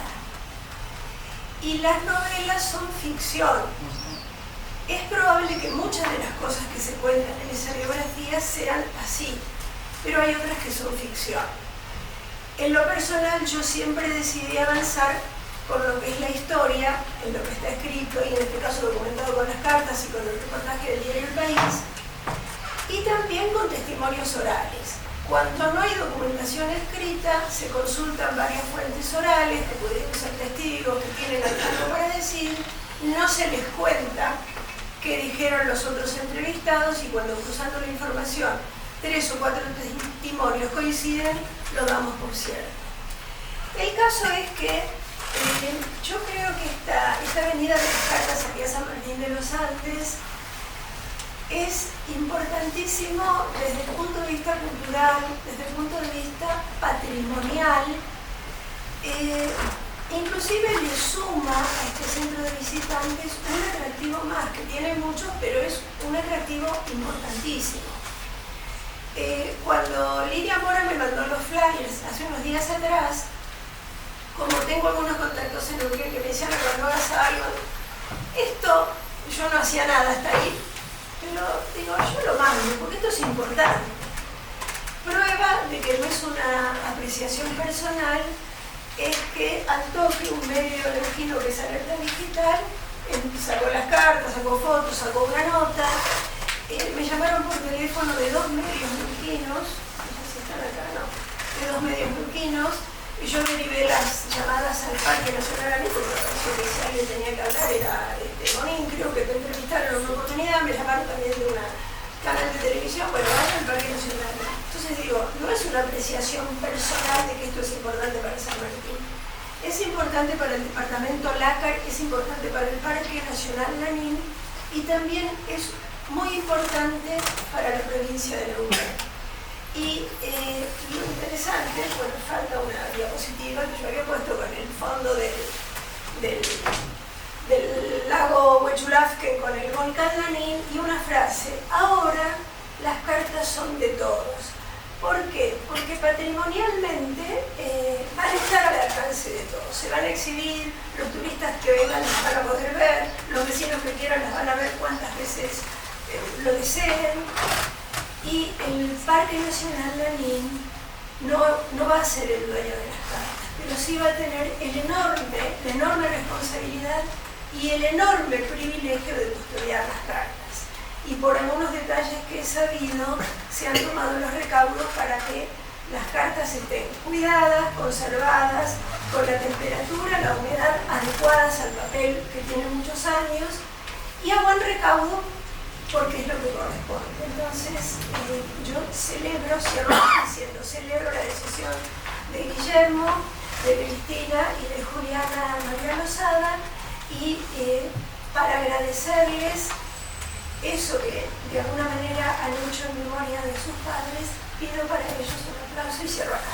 y las novelas son ficción. Es probable que muchas de las cosas que se cuentan en esa biografía sean así, pero hay otras que son ficción. En lo personal, yo siempre decidí avanzar con lo que es la historia, en lo que está escrito y en este caso documentado con las cartas y con el reportaje del diario El País, y también con testimonios orales. Cuando no hay documentación escrita, se consultan varias fuentes orales que pudieron ser testigos, que tienen algo para decir, no se les cuenta qué dijeron los otros entrevistados y cuando cruzando la información 3 o 4 testimonios coinciden, lo damos por cierto. El caso es que yo creo que esta venida de las cartas aquí a San Martín de los Andes es importantísimo desde el punto de vista cultural, desde el punto de vista patrimonial. Inclusive le suma a este centro de visitantes un atractivo más, que tiene muchos, pero es un atractivo importantísimo. Cuando Lidia Mora me mandó los flyers hace unos días atrás, como tengo algunos contactos en Uruguay que me decían cuando hagas algo, esto yo no hacía nada hasta ahí, pero digo, yo lo mando porque esto es importante. Prueba de que no es una apreciación personal es que al toque un medio neuquino que es Alerta Digital sacó las cartas, sacó fotos, sacó una nota. Me llamaron por teléfono de 2 medios neuquinos, no sé si están acá, no, de 2 medios neuquinos, y yo derivé las llamadas al Parque Nacional Anín, porque me pareció que si alguien tenía que hablar era Bonín, creo que me entrevistaron en una oportunidad, me llamaron también de un canal de televisión, bueno, vaya al Parque Nacional. Entonces digo, no es una apreciación personal de que esto es importante para San Martín. Es importante para el departamento Lácar, es importante para el Parque Nacional Lanín y también es muy importante para la provincia de Neuquén. Y lo interesante, bueno, falta una diapositiva que yo había puesto con el fondo del lago Huechulafque con el volcán Lanín y una frase: ahora las cartas son de todos. ¿Por qué? Porque patrimonialmente van a estar al alcance de todos. Se van a exhibir, los turistas que vengan las van a poder ver, los vecinos que quieran las van a ver cuantas veces lo deseen. Y el Parque Nacional Lanín no va a ser el dueño de las cartas, pero sí va a tener la enorme responsabilidad y el enorme privilegio de custodiar las cartas. Y por algunos detalles que he sabido, se han tomado los recaudos para que las cartas estén cuidadas, conservadas, con la temperatura, la humedad adecuadas al papel que tiene muchos años, y a buen recaudo, porque es lo que corresponde. Entonces, yo celebro la decisión de Guillermo, de Cristina y de Juliana María Lozada, y para agradecerles eso que de alguna manera han hecho en memoria de sus padres, pido para ellos un aplauso y cierro acá.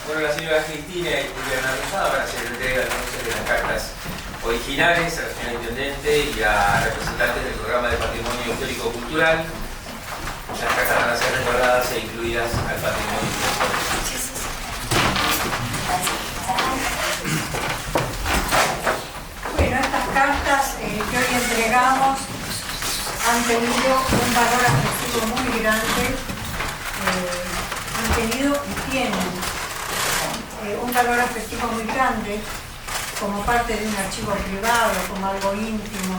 Bueno, la señora Cristina y Juliana Lozada van a hacer entrega entonces de las cartas originales a la señora Intendente y a representantes del Programa de Patrimonio Histórico Cultural. Las cartas van a ser resguardadas e incluidas al patrimonio histórico. Bueno, estas cartas que hoy entregamos han tenido un valor afectivo muy grande, han tenido y tienen un valor afectivo muy grande como parte de un archivo privado, como algo íntimo,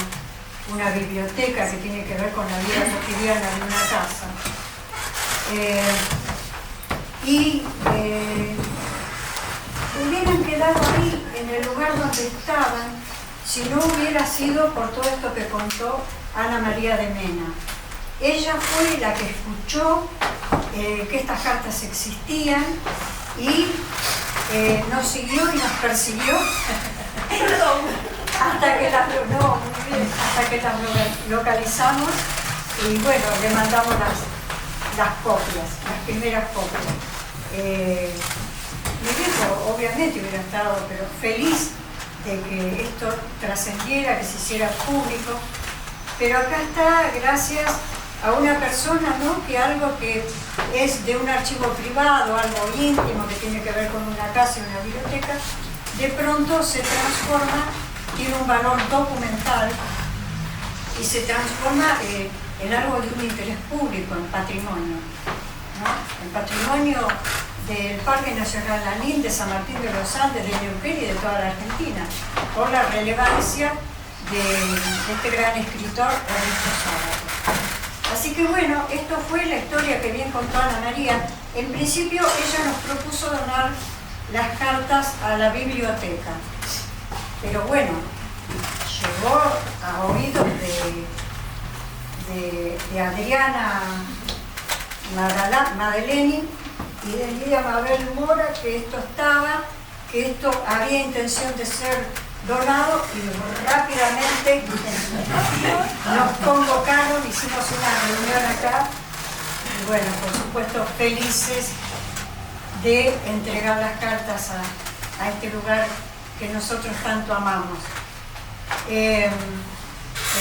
una biblioteca que tiene que ver con la vida cotidiana de una casa. Hubieran quedado ahí, en el lugar donde estaban, si no hubiera sido por todo esto que contó Ana María de Mena. Ella fue la que escuchó que estas cartas existían y nos siguió y nos persiguió hasta que las localizamos y bueno, le mandamos las copias, las primeras copias. Mi viejo obviamente hubiera estado pero feliz de que esto trascendiera, que se hiciera público, pero acá está gracias a una persona, ¿no?, que algo que es de un archivo privado, algo íntimo que tiene que ver con una casa y una biblioteca, de pronto se transforma, tiene un valor documental y se transforma en algo de un interés público, en patrimonio, ¿no? El patrimonio del Parque Nacional Lanín, de San Martín de los Andes, de Neuquén y de toda la Argentina, por la relevancia de este gran escritor Ernesto Sábato. Así que bueno, esto fue la historia que bien contó Ana María. En principio ella nos propuso donar las cartas a la biblioteca, pero bueno, llegó a oídos de Adriana Madeleni y de Lidia Mabel Mora, que esto había intención de ser donado, y rápidamente nos convocaron, hicimos una reunión acá, y bueno, por supuesto felices de entregar las cartas a este lugar que nosotros tanto amamos.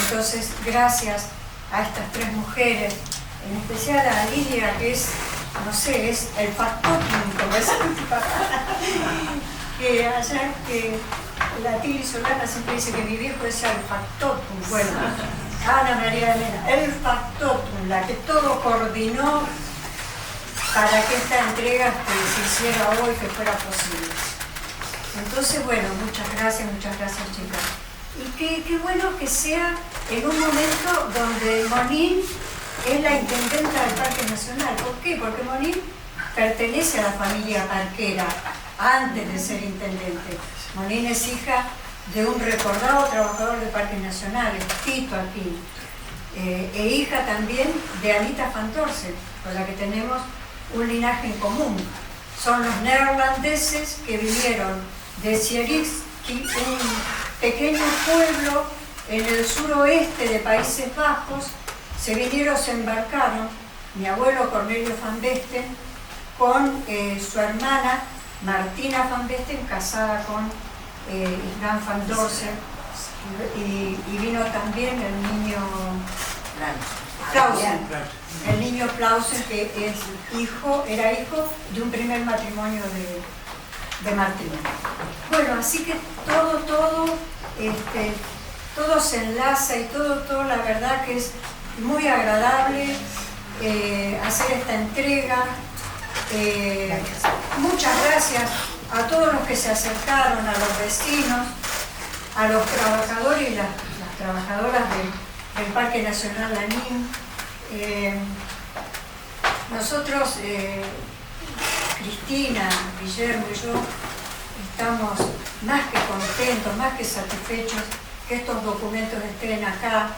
Entonces, gracias a estas tres mujeres, en especial a Lidia, que es, no sé, es el factotum, como es que allá que la Tili Solana siempre dice que mi viejo es el factotum. Bueno, Ana María Elena, el factotum, la que todo coordinó para que esta entrega se hiciera hoy, que fuera posible. Entonces, bueno, muchas gracias, chicas. Y qué bueno que sea en un momento donde Monín es la intendenta del Parque Nacional. ¿Por qué? Porque Monín pertenece a la familia parquera antes de ser intendente. Monín es hija de un recordado trabajador del Parque Nacional, Tito aquí, e hija también de Anita van Dorsen, con la que tenemos un linaje en común. Son los neerlandeses que vinieron de Sierikski, un pequeño pueblo en el suroeste de Países Bajos. Se vinieron, se embarcaron, mi abuelo Cornelio van Besten, con su hermana Martina van Besten, casada con Jan van Dorsen, y vino también el niño Clausen, el niño Clausen, que era hijo de un primer matrimonio de Martina. Bueno, así que todo se enlaza, y todo la verdad que es muy agradable hacer esta entrega. Muchas gracias a todos los que se acercaron, a los vecinos, a los trabajadores y las trabajadoras del Parque Nacional Lanín. Nosotros, Cristina, Guillermo y yo, estamos más que contentos, más que satisfechos que estos documentos estén acá,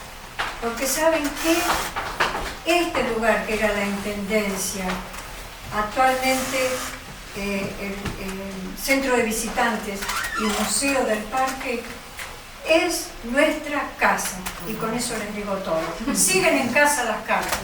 porque saben que este lugar, que era la Intendencia, actualmente el Centro de Visitantes y Museo del Parque, es nuestra casa, y con eso les digo todo. Siguen en casa las cartas.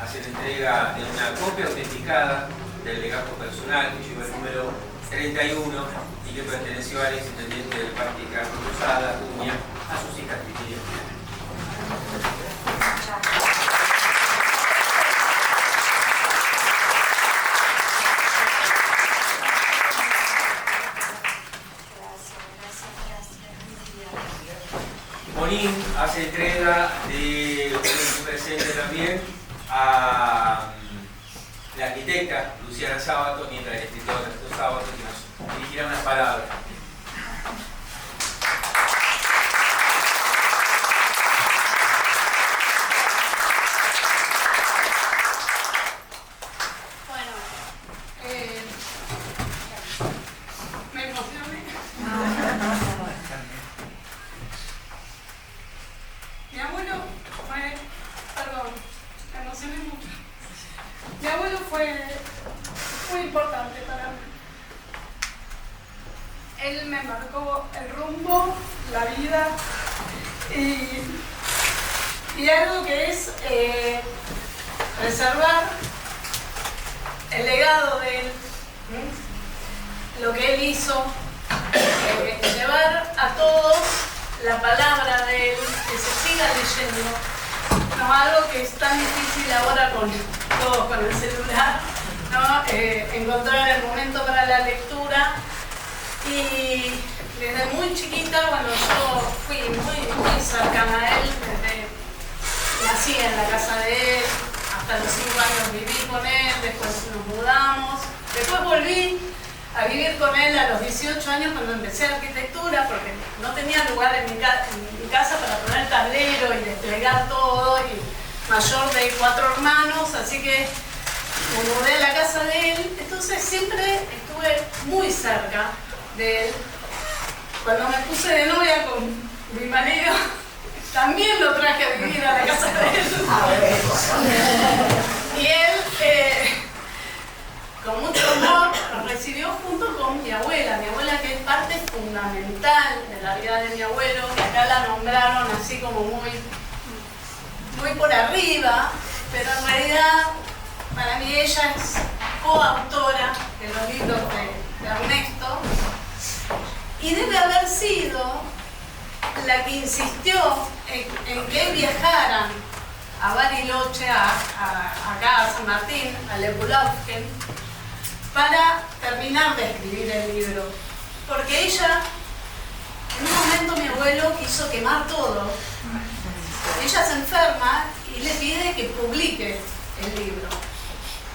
Hacer entrega de una copia autenticada del legajo personal que lleva el número 31 y que perteneció al exintendente del Parque Carlos Lozada, Acuña, a sus hijas Cristina y Diana. Monín hace entrega de un presente también a la arquitecta Luciana Sábato, mientras el escritor Ernesto Sábato, que nos dirigirá unas palabras. Me emocioné. Mi abuelo fue, perdón, me emocioné mucho. Mi abuelo fue muy importante para mí. Él me marcó el rumbo, la vida y algo que es preservar el legado de él, lo que él hizo, llevar a todos la palabra de él, que se siga leyendo, ¿no? Algo que es tan difícil ahora con todos con el celular, ¿no? Encontrar el momento para la lectura. Y desde muy chiquita, bueno, yo fui muy cercana a él, nací en la casa de él, hasta los 5 años viví con él, después nos mudamos, después volví a vivir con él a los 18 años cuando empecé arquitectura, porque no tenía lugar en mi casa para poner tablero y desplegar todo, y mayor de 4 hermanos, así que me mudé a la casa de él, entonces siempre estuve muy cerca de él. Cuando me puse de novia con mi marido, también lo traje a vivir a la casa de él. Y él, con mucho amor, nos recibió junto con mi abuela que es parte fundamental de la vida de mi abuelo, que acá la nombraron así como muy por arriba, pero en realidad para mí ella es coautora de los libros de Ernesto y debe haber sido la que insistió en que él viajaran a Bariloche, acá a San Martín, a Lepulauken, para terminar de escribir el libro. Porque ella, en un momento mi abuelo quiso quemar todo. Ella se enferma y le pide que publique el libro.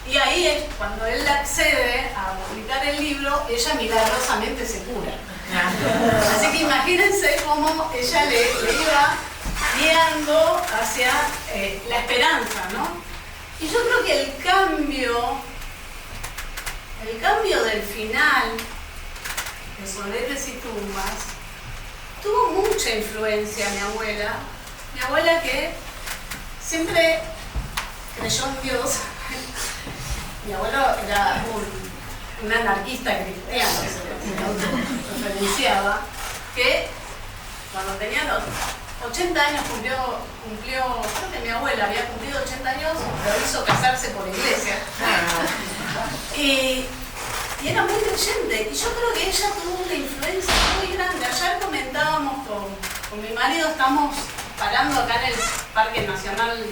Y ahí es cuando él accede a publicar el libro, ella milagrosamente se cura. Así que imagínense cómo ella le iba guiando hacia la esperanza, ¿no? Y yo creo que el cambio del final de Soletes y Tumbas tuvo mucha influencia mi abuela que siempre creyó en Dios. Mi abuelo era un anarquista cristiano, se referenciaba, que cuando tenía los 80 años cumplió, creo que mi abuela había cumplido 80 años, pero hizo casarse por iglesia. Y era muy creyente, y yo creo que ella tuvo una influencia muy grande. Ayer comentábamos con mi marido, estamos parando acá en el Parque Nacional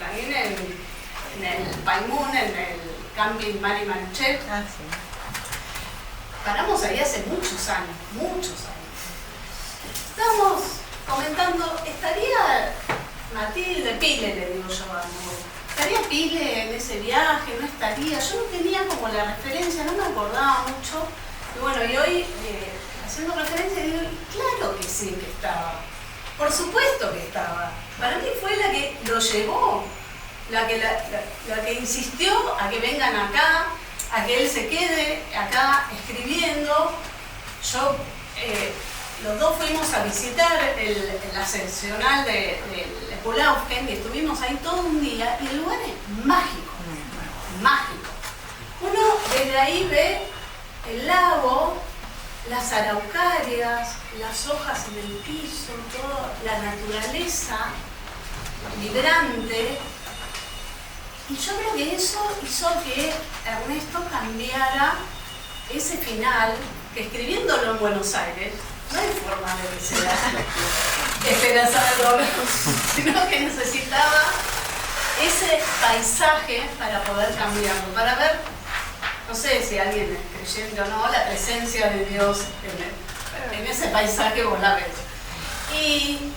Laguín, en el Paimún, en el Camping Mari Manuchet. Sí. Paramos ahí hace muchos años. Estábamos comentando, ¿estaría Matilde, Pile le digo yo a mi abuela, ¿estaría Pile en ese viaje? ¿No estaría? Yo no tenía como la referencia, no me acordaba mucho. Y bueno, y hoy, haciendo referencia, digo, claro que sí que estaba. Por supuesto que estaba. Para mí fue la que lo llevó, la que insistió a que vengan acá, a que él se quede acá escribiendo. Yo, los dos fuimos a visitar la seccional de Lepulauken y estuvimos ahí todo un día y el lugar es mágico, mágico. Uno desde ahí ve el lago, las araucarias, las hojas en el piso, toda la naturaleza vibrante. Y yo creo que eso hizo que Ernesto cambiara ese final, que escribiéndolo en Buenos Aires, no hay forma de que sea esperanzador, sino que necesitaba ese paisaje para poder cambiarlo, para ver, no sé si alguien es creyente o no, la presencia de Dios en ese paisaje vos la ves. Y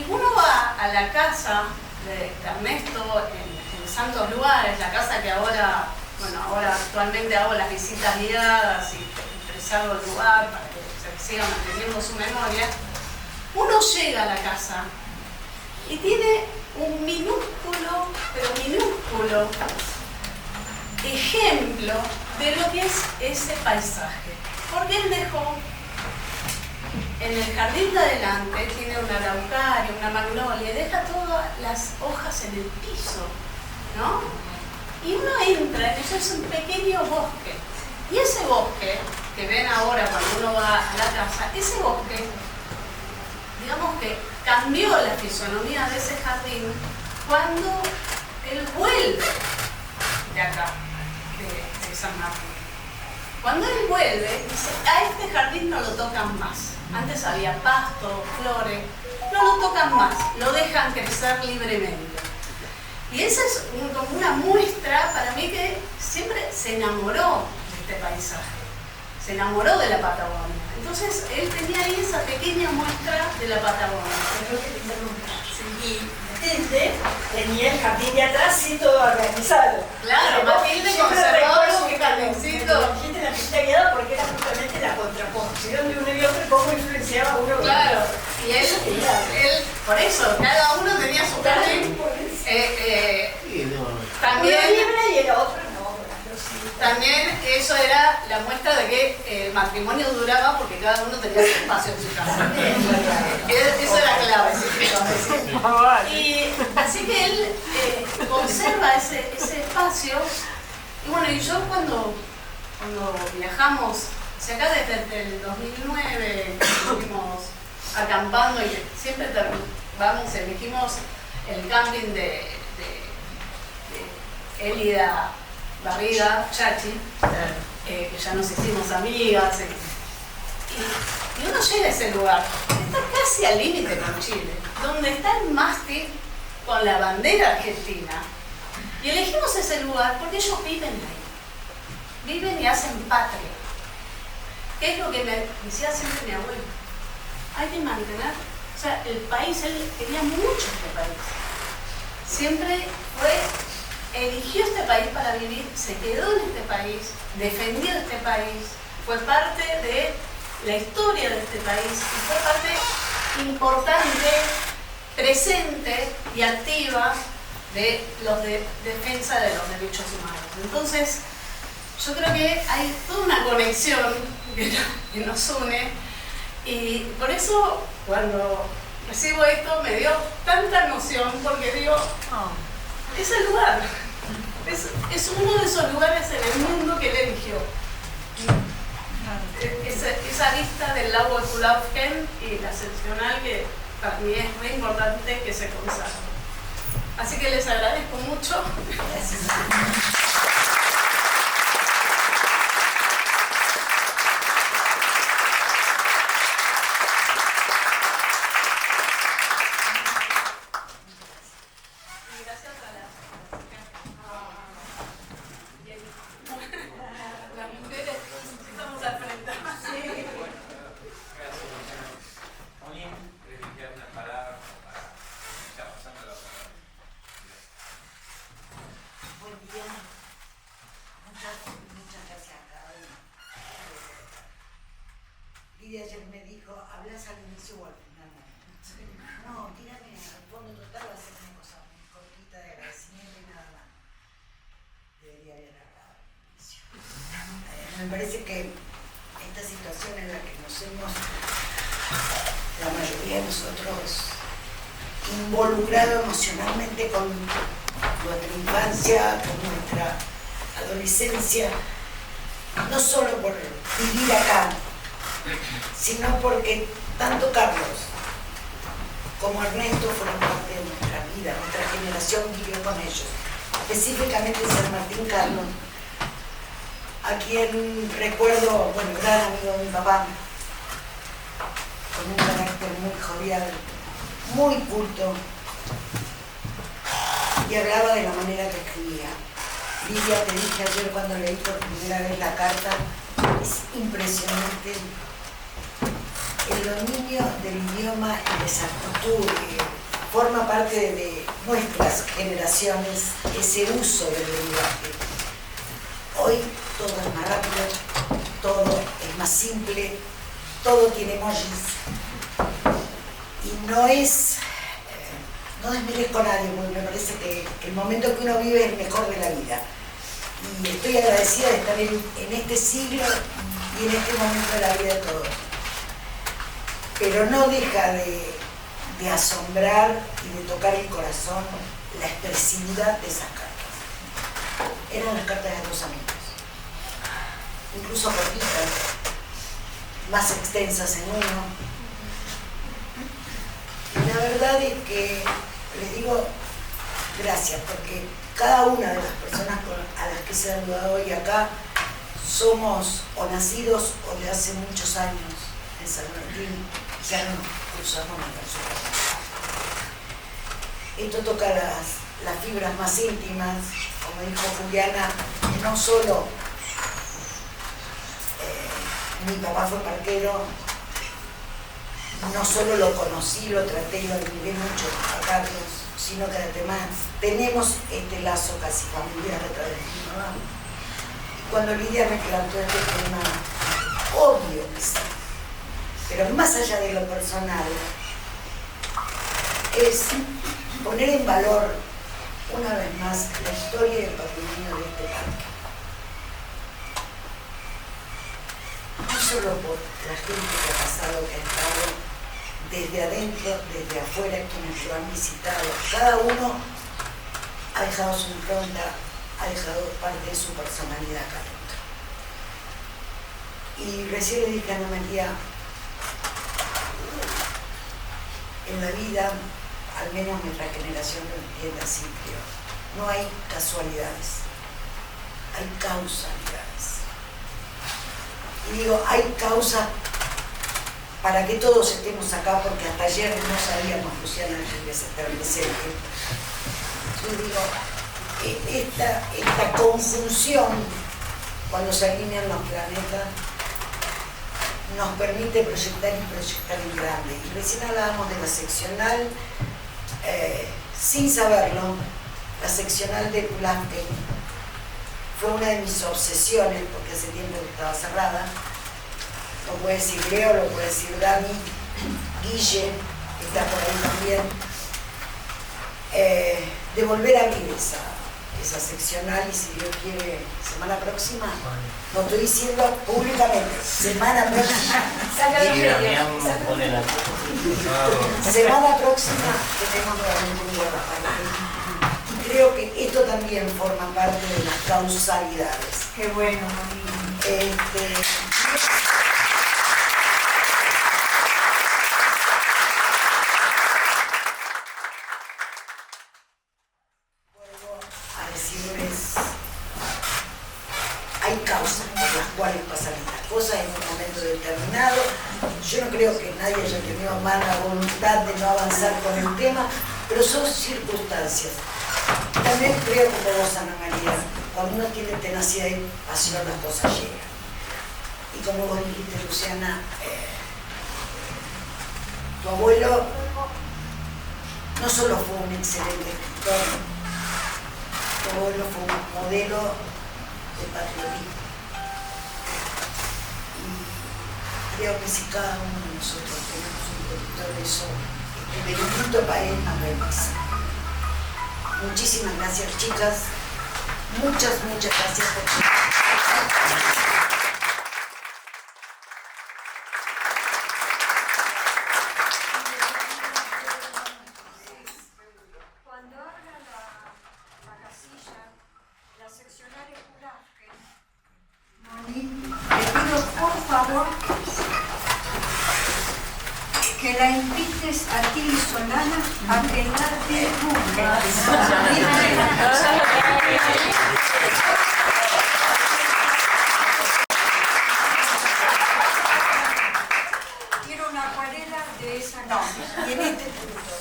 uno va a la casa de Ernesto en santos lugares, la casa que ahora, bueno, ahora actualmente hago las visitas guiadas y preservo el lugar para que se siga manteniendo su memoria. Uno llega a la casa y tiene un minúsculo, pero minúsculo, ejemplo de lo que es ese paisaje. Porque él dejó, en el jardín de adelante, tiene una araucaria, una magnolia, deja todas las hojas en el piso, ¿no? Y uno entra, eso es un pequeño bosque. Y ese bosque, que ven ahora cuando uno va a la casa, ese bosque, digamos que cambió la fisonomía de ese jardín cuando él vuelve de acá, de San Martín. Cuando él vuelve, dice, a este jardín no lo tocan más. Antes había pasto, flores, no lo tocan más, lo dejan crecer libremente. Y esa es como una muestra para mí que siempre se enamoró de este paisaje, se enamoró de la Patagonia. Entonces él tenía ahí esa pequeña muestra de la Patagonia. Y Matilde tenía el jardín de atrás y todo organizado. Claro, Matilde conservó su jardincito. Dijiste la visita guiada porque era justamente la contraposición de uno y otro y cómo influenciaba uno con Claro, y él, por eso, cada uno tenía su jardín. También, uno libre y el otro no. también eso era la muestra de que el matrimonio duraba porque cada uno tenía su espacio en su casa. Eso era clave, ¿sí? Y así que él conserva ese espacio. Y bueno, y yo cuando viajamos hacia acá desde el 2009, estuvimos acampando y siempre elegimos el camping de Elida Barriga, Chachi, que ya nos hicimos amigas. Y uno llega a ese lugar, está casi al límite con Chile, donde está el mástil con la bandera argentina. Y elegimos ese lugar porque ellos viven ahí, viven y hacen patria. ¿Qué es lo que me decía siempre mi abuelo? Hay que mantener, o sea, el país, él quería mucho este país. Siempre eligió este país para vivir, se quedó en este país, defendió este país, fue parte de la historia de este país y fue parte importante, presente y activa de los defensa de los derechos humanos. Entonces, yo creo que hay toda una conexión que nos une y por eso cuando recibo esto me dio tanta emoción porque digo, es el lugar, es uno de esos lugares en el mundo que él eligió. Esa vista del lago de Kulafken y la excepcional que para mí es muy importante que se conserve. Así que les agradezco mucho. Gracias. Lidia ayer me dijo, ¿hablas al inicio o al final? No, tírame al fondo total, va a ser una cosa muy cortita de agradecimiento y nada más. Debería haber hablado al inicio. Me parece que esta situación en la que nos hemos, la mayoría de nosotros, involucrado emocionalmente con nuestra infancia, con nuestra adolescencia, no solo por vivir acá, sino porque tanto Carlos como Ernesto fueron parte de nuestra vida, nuestra generación vivió con ellos, específicamente San Martín Carlos, a quien recuerdo, bueno, gran amigo de mi papá, con un carácter muy jovial, muy culto, y hablaba de la manera que escribía. Lidia, te dije ayer cuando leí por primera vez la carta, es impresionante el dominio del idioma y de esa cultura, forma parte de nuestras generaciones ese uso del lenguaje. Hoy todo es más rápido, todo es más simple, todo tiene emojis. Y no desmerezco a nadie, porque me parece que el momento que uno vive es el mejor de la vida. Y estoy agradecida de estar en este siglo y en este momento de la vida de todos. Pero no deja de asombrar y de tocar el corazón la expresividad de esas cartas. Eran las cartas de 2 amigos, incluso cortitas, más extensas en uno. Y la verdad es que les digo gracias, porque cada una de las personas a las que se ha saludado hoy acá somos o nacidos o de hace muchos años en San Martín, ya no cruzamos la persona. Esto toca las fibras más íntimas, como dijo Juliana, que no solo mi papá fue parquero, no solo lo conocí, lo traté y lo admiré mucho a Carlos, sino que además tenemos este lazo casi familiar a través de mi mamá. Y cuando Lidia me planteó este tema, obvio que sí, pero más allá de lo personal, es poner en valor una vez más la historia y el patrimonio de este parque. No solo por la gente que ha pasado, que ha estado desde adentro, desde afuera, quienes lo han visitado. Cada uno ha dejado su impronta, ha dejado parte de su personalidad acá adentro. Y recién le dije a Ana María, en la vida, al menos nuestra generación lo entiende así, creo, no hay casualidades, hay causalidades. Y digo, hay causa para que todos estemos acá, porque hasta ayer no sabíamos, Luciana, que ibas a estar presente. Yo digo, esta conjunción, cuando se alinean los planetas, nos permite proyectar y proyectar en grande. Y recién hablábamos de la seccional, sin saberlo, la seccional de Pulaski fue una de mis obsesiones, porque hace tiempo que estaba cerrada. Lo puede decir Leo, lo puede decir Dani, Guille, que está por ahí también, de volver a abrir esa seccional, y si Dios quiere, semana próxima, lo estoy diciendo públicamente, semana próxima, semana próxima tenemos nuevamente un guardaparque. Y creo que esto también forma parte de las causalidades. Qué bueno, hay causas por las cuales pasan estas cosas en un momento determinado. Yo no creo que nadie haya tenido mala voluntad de no avanzar con el tema, pero son circunstancias. También creo, como vos, Ana María, cuando uno tiene tenacidad y pasión, las cosas llegan. Y como vos dijiste, Luciana, tu abuelo no solo fue un excelente escritor, tu abuelo fue un modelo de patriotismo. Y creo que si cada uno de nosotros tenemos un poquito de eso, el bendito país nos regresa. Muchísimas gracias, chicas. Muchas gracias por cuando abra la casilla, la seccional de Pulaski, le pido por favor que la invites a ti y Solana a que nadie quiero una acuarela de esa casilla. Y en este punto,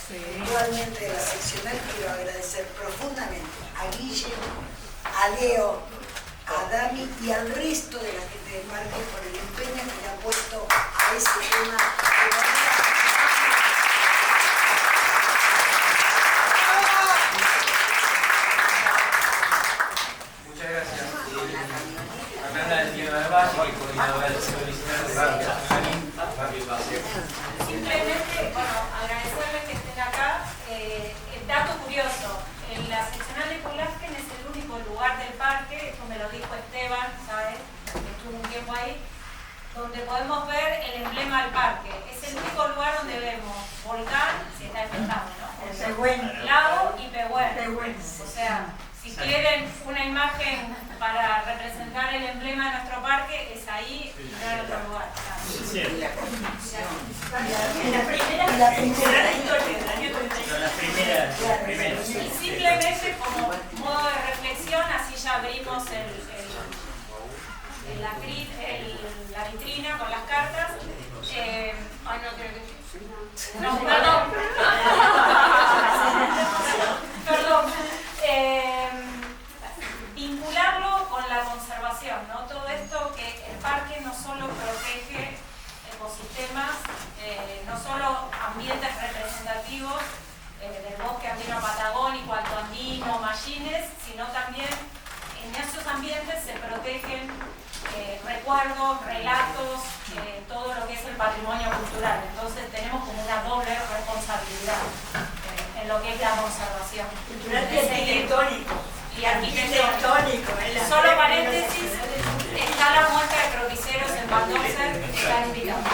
igualmente de la seccional, quiero agradecer profundamente a Guille, a Leo, a Dami y al resto de la gente del parque por el empeño que le han puesto a este tema. Simplemente, bueno, agradecerles que estén acá. Dato curioso, en la seccional de Colasken es el único lugar del parque, esto me lo dijo Esteban, ¿sabes? Que estuvo un tiempo ahí, donde podemos ver el emblema del parque. Es el único lugar donde vemos volcán, si está empezando, ¿no? Lago y Pehuen. O sea, si quieren una imagen para representar el emblema de nuestro parque, es ahí y no en otro lugar. La primera historia del año 35. Y simplemente como modo de reflexión, así ya abrimos la vitrina con las cartas. Perdón. Vincularlo con la conservación, ¿no? Todo esto que el parque no solo protege ecosistemas, no solo ambientes representativos del bosque andino patagónico, altoandino, mallines, sino también en esos ambientes se protegen recuerdos, relatos, todo lo que es el patrimonio cultural. Entonces tenemos como una doble responsabilidad en lo que es la conservación. Cultural y arquitectónico. Y arquitectónico. Solo paréntesis, está la muestra de croquiseros en Baldoser, están invitados.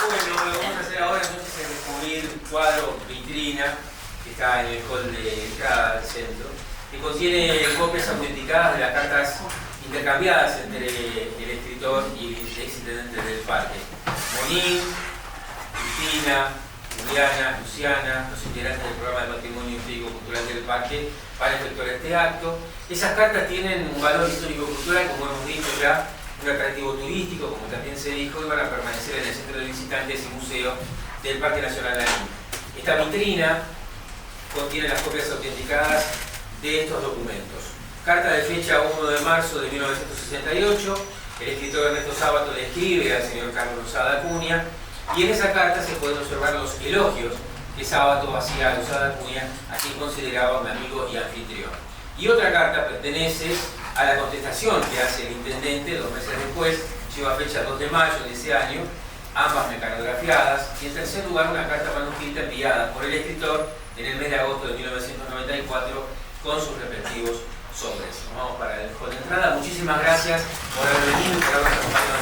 Bueno, lo que vamos a hacer ahora entonces es descubrir un cuadro vitrina que está en el hall de entrada del centro, que contiene copias autenticadas de las cartas intercambiadas entre el escritor y el exintendente del parque. Monín, Cristina, Juliana, Luciana, los integrantes del programa de patrimonio histórico-cultural del parque, para efectuar este acto. Esas cartas tienen un valor histórico-cultural, como hemos dicho ya, un atractivo turístico, como también se dijo, y van a permanecer en el centro de visitantes y museo del Parque Nacional de Lanín. Esta vitrina contiene las copias autenticadas de estos documentos. Carta de fecha 1 de marzo de 1968, el escritor Ernesto Sábato le escribe al señor Carlos Lozada Acuña, y en esa carta se pueden observar los elogios que Sábato hacía a Lozada Acuña, a quien consideraba un amigo y anfitrión. Y otra carta pertenece a la contestación que hace el intendente 2 meses después, lleva fecha 2 de mayo de ese año, ambas mecanografiadas, y en tercer lugar una carta manuscrita enviada por el escritor en el mes de agosto de 1994 con sus respectivos sobres. Nos vamos para el hall de entrada. Muchísimas gracias por haber venido y por habernos acompañado.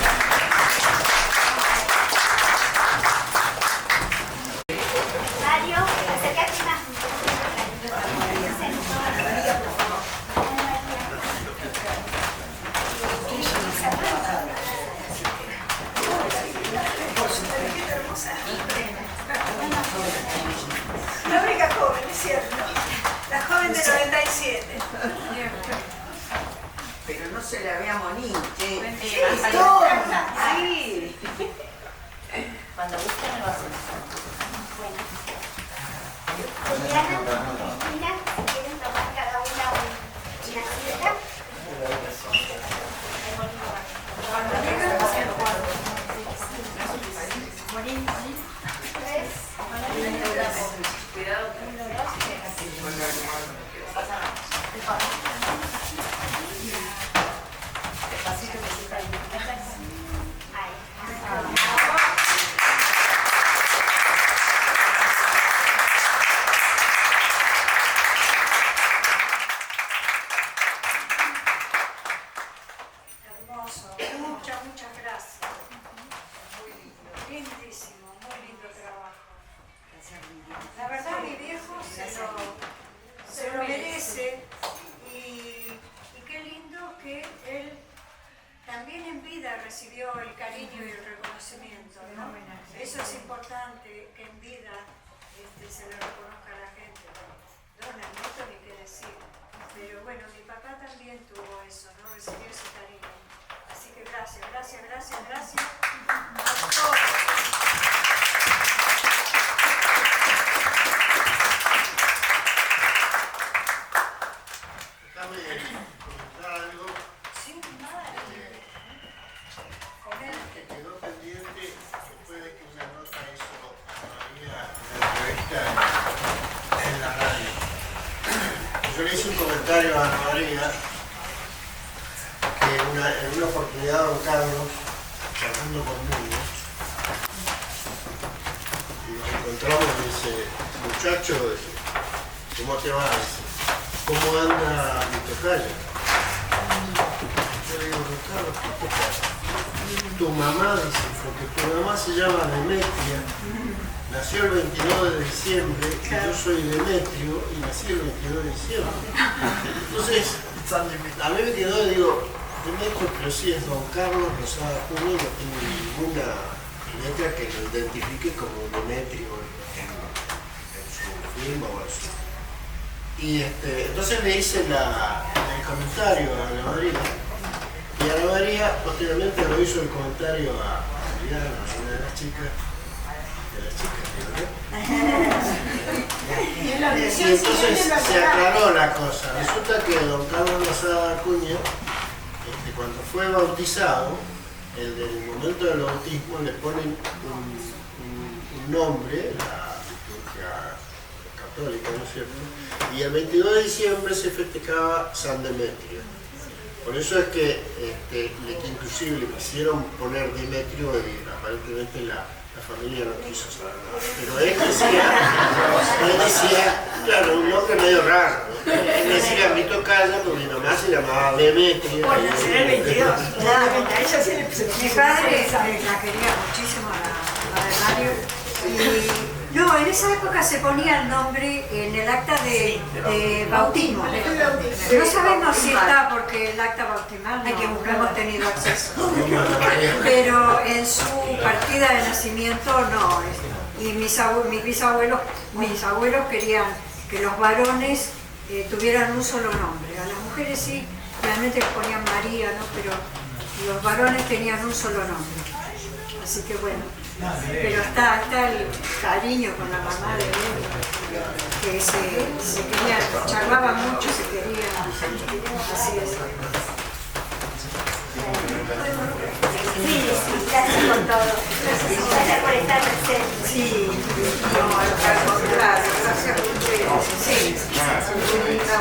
La única joven, es cierto. La joven de 97. Pero no se la ve a Monín, che. Sí, sí. Cuando gusten lo hacemos. Bueno. Juliana, Cristina, si quieren tomar cada una una cita. Cuidado. Despacito que se cae. Hermoso, muchas gracias. Muy lindo, lindísimo, muy lindo trabajo. La verdad mi viejo se lo merece y qué lindo que él también en vida recibió el cariño y el reconocimiento, ¿no? Eso es importante, que en vida se lo reconozca a la gente. No, el nieto ni qué decir. Pero bueno, mi papá también tuvo eso, ¿no? Recibió ese cariño. Así que gracias a todos. Déjame comentar algo que quedó pendiente después de que una nota hizo todavía una entrevista en la radio. yo le hice un comentario a Ana María que en una oportunidad don Carlos, charlando conmigo, y nos encontramos y me dice, muchacho, ¿cómo te va? ¿Cómo anda mi tocaya? Yo le digo, don Carlos, ¿qué tocaya? Tu mamá, dice, porque tu mamá se llama Demetria, nació el 22 de diciembre, y yo soy Demetrio, y nací el 22 de diciembre. Entonces, a mí me quedó y digo, Demetrio, pero sí es don Carlos Rosada Acuña, no tengo ninguna letra que lo identifique como Demetrio en su firma o eso. Y entonces le hice el comentario a Ana María, y Ana María posteriormente lo hizo el comentario a Adriana, una de las chicas, y entonces se aclaró la cosa. Resulta que don Carlos Rosada Acuña, cuando fue bautizado, en el momento del bautismo le ponen un nombre, la liturgia católica, ¿no es cierto? Y el 22 de diciembre se festejaba San Demetrio. Por eso es que inclusive le quisieron poner Demetrio y aparentemente la familia no quiso saber nada. Pero él decía, claro, un nombre medio raro, ¿no? Él decía mi tocaya, porque mi mamá se llamaba Demetrio. Por nacer el 22. Claramente, a ella sí le Mi padre la quería muchísimo a Mario. Y no, en esa época se ponía el nombre en el acta de bautismo. No sabemos si está porque el acta bautismal no hemos tenido acceso. Pero en su partida de nacimiento no. Y mis abuelos querían que los varones tuvieran un solo nombre. A las mujeres sí, realmente les ponían María, ¿no? Pero los varones tenían un solo nombre. Así que bueno. Pero está el cariño con la mamá de él, que se querían, charlaban mucho, se querían, así es. Sí, gracias por todo. Gracias por estar presente. Sí, no, al contrario, gracias a ustedes. Sí, muy linda,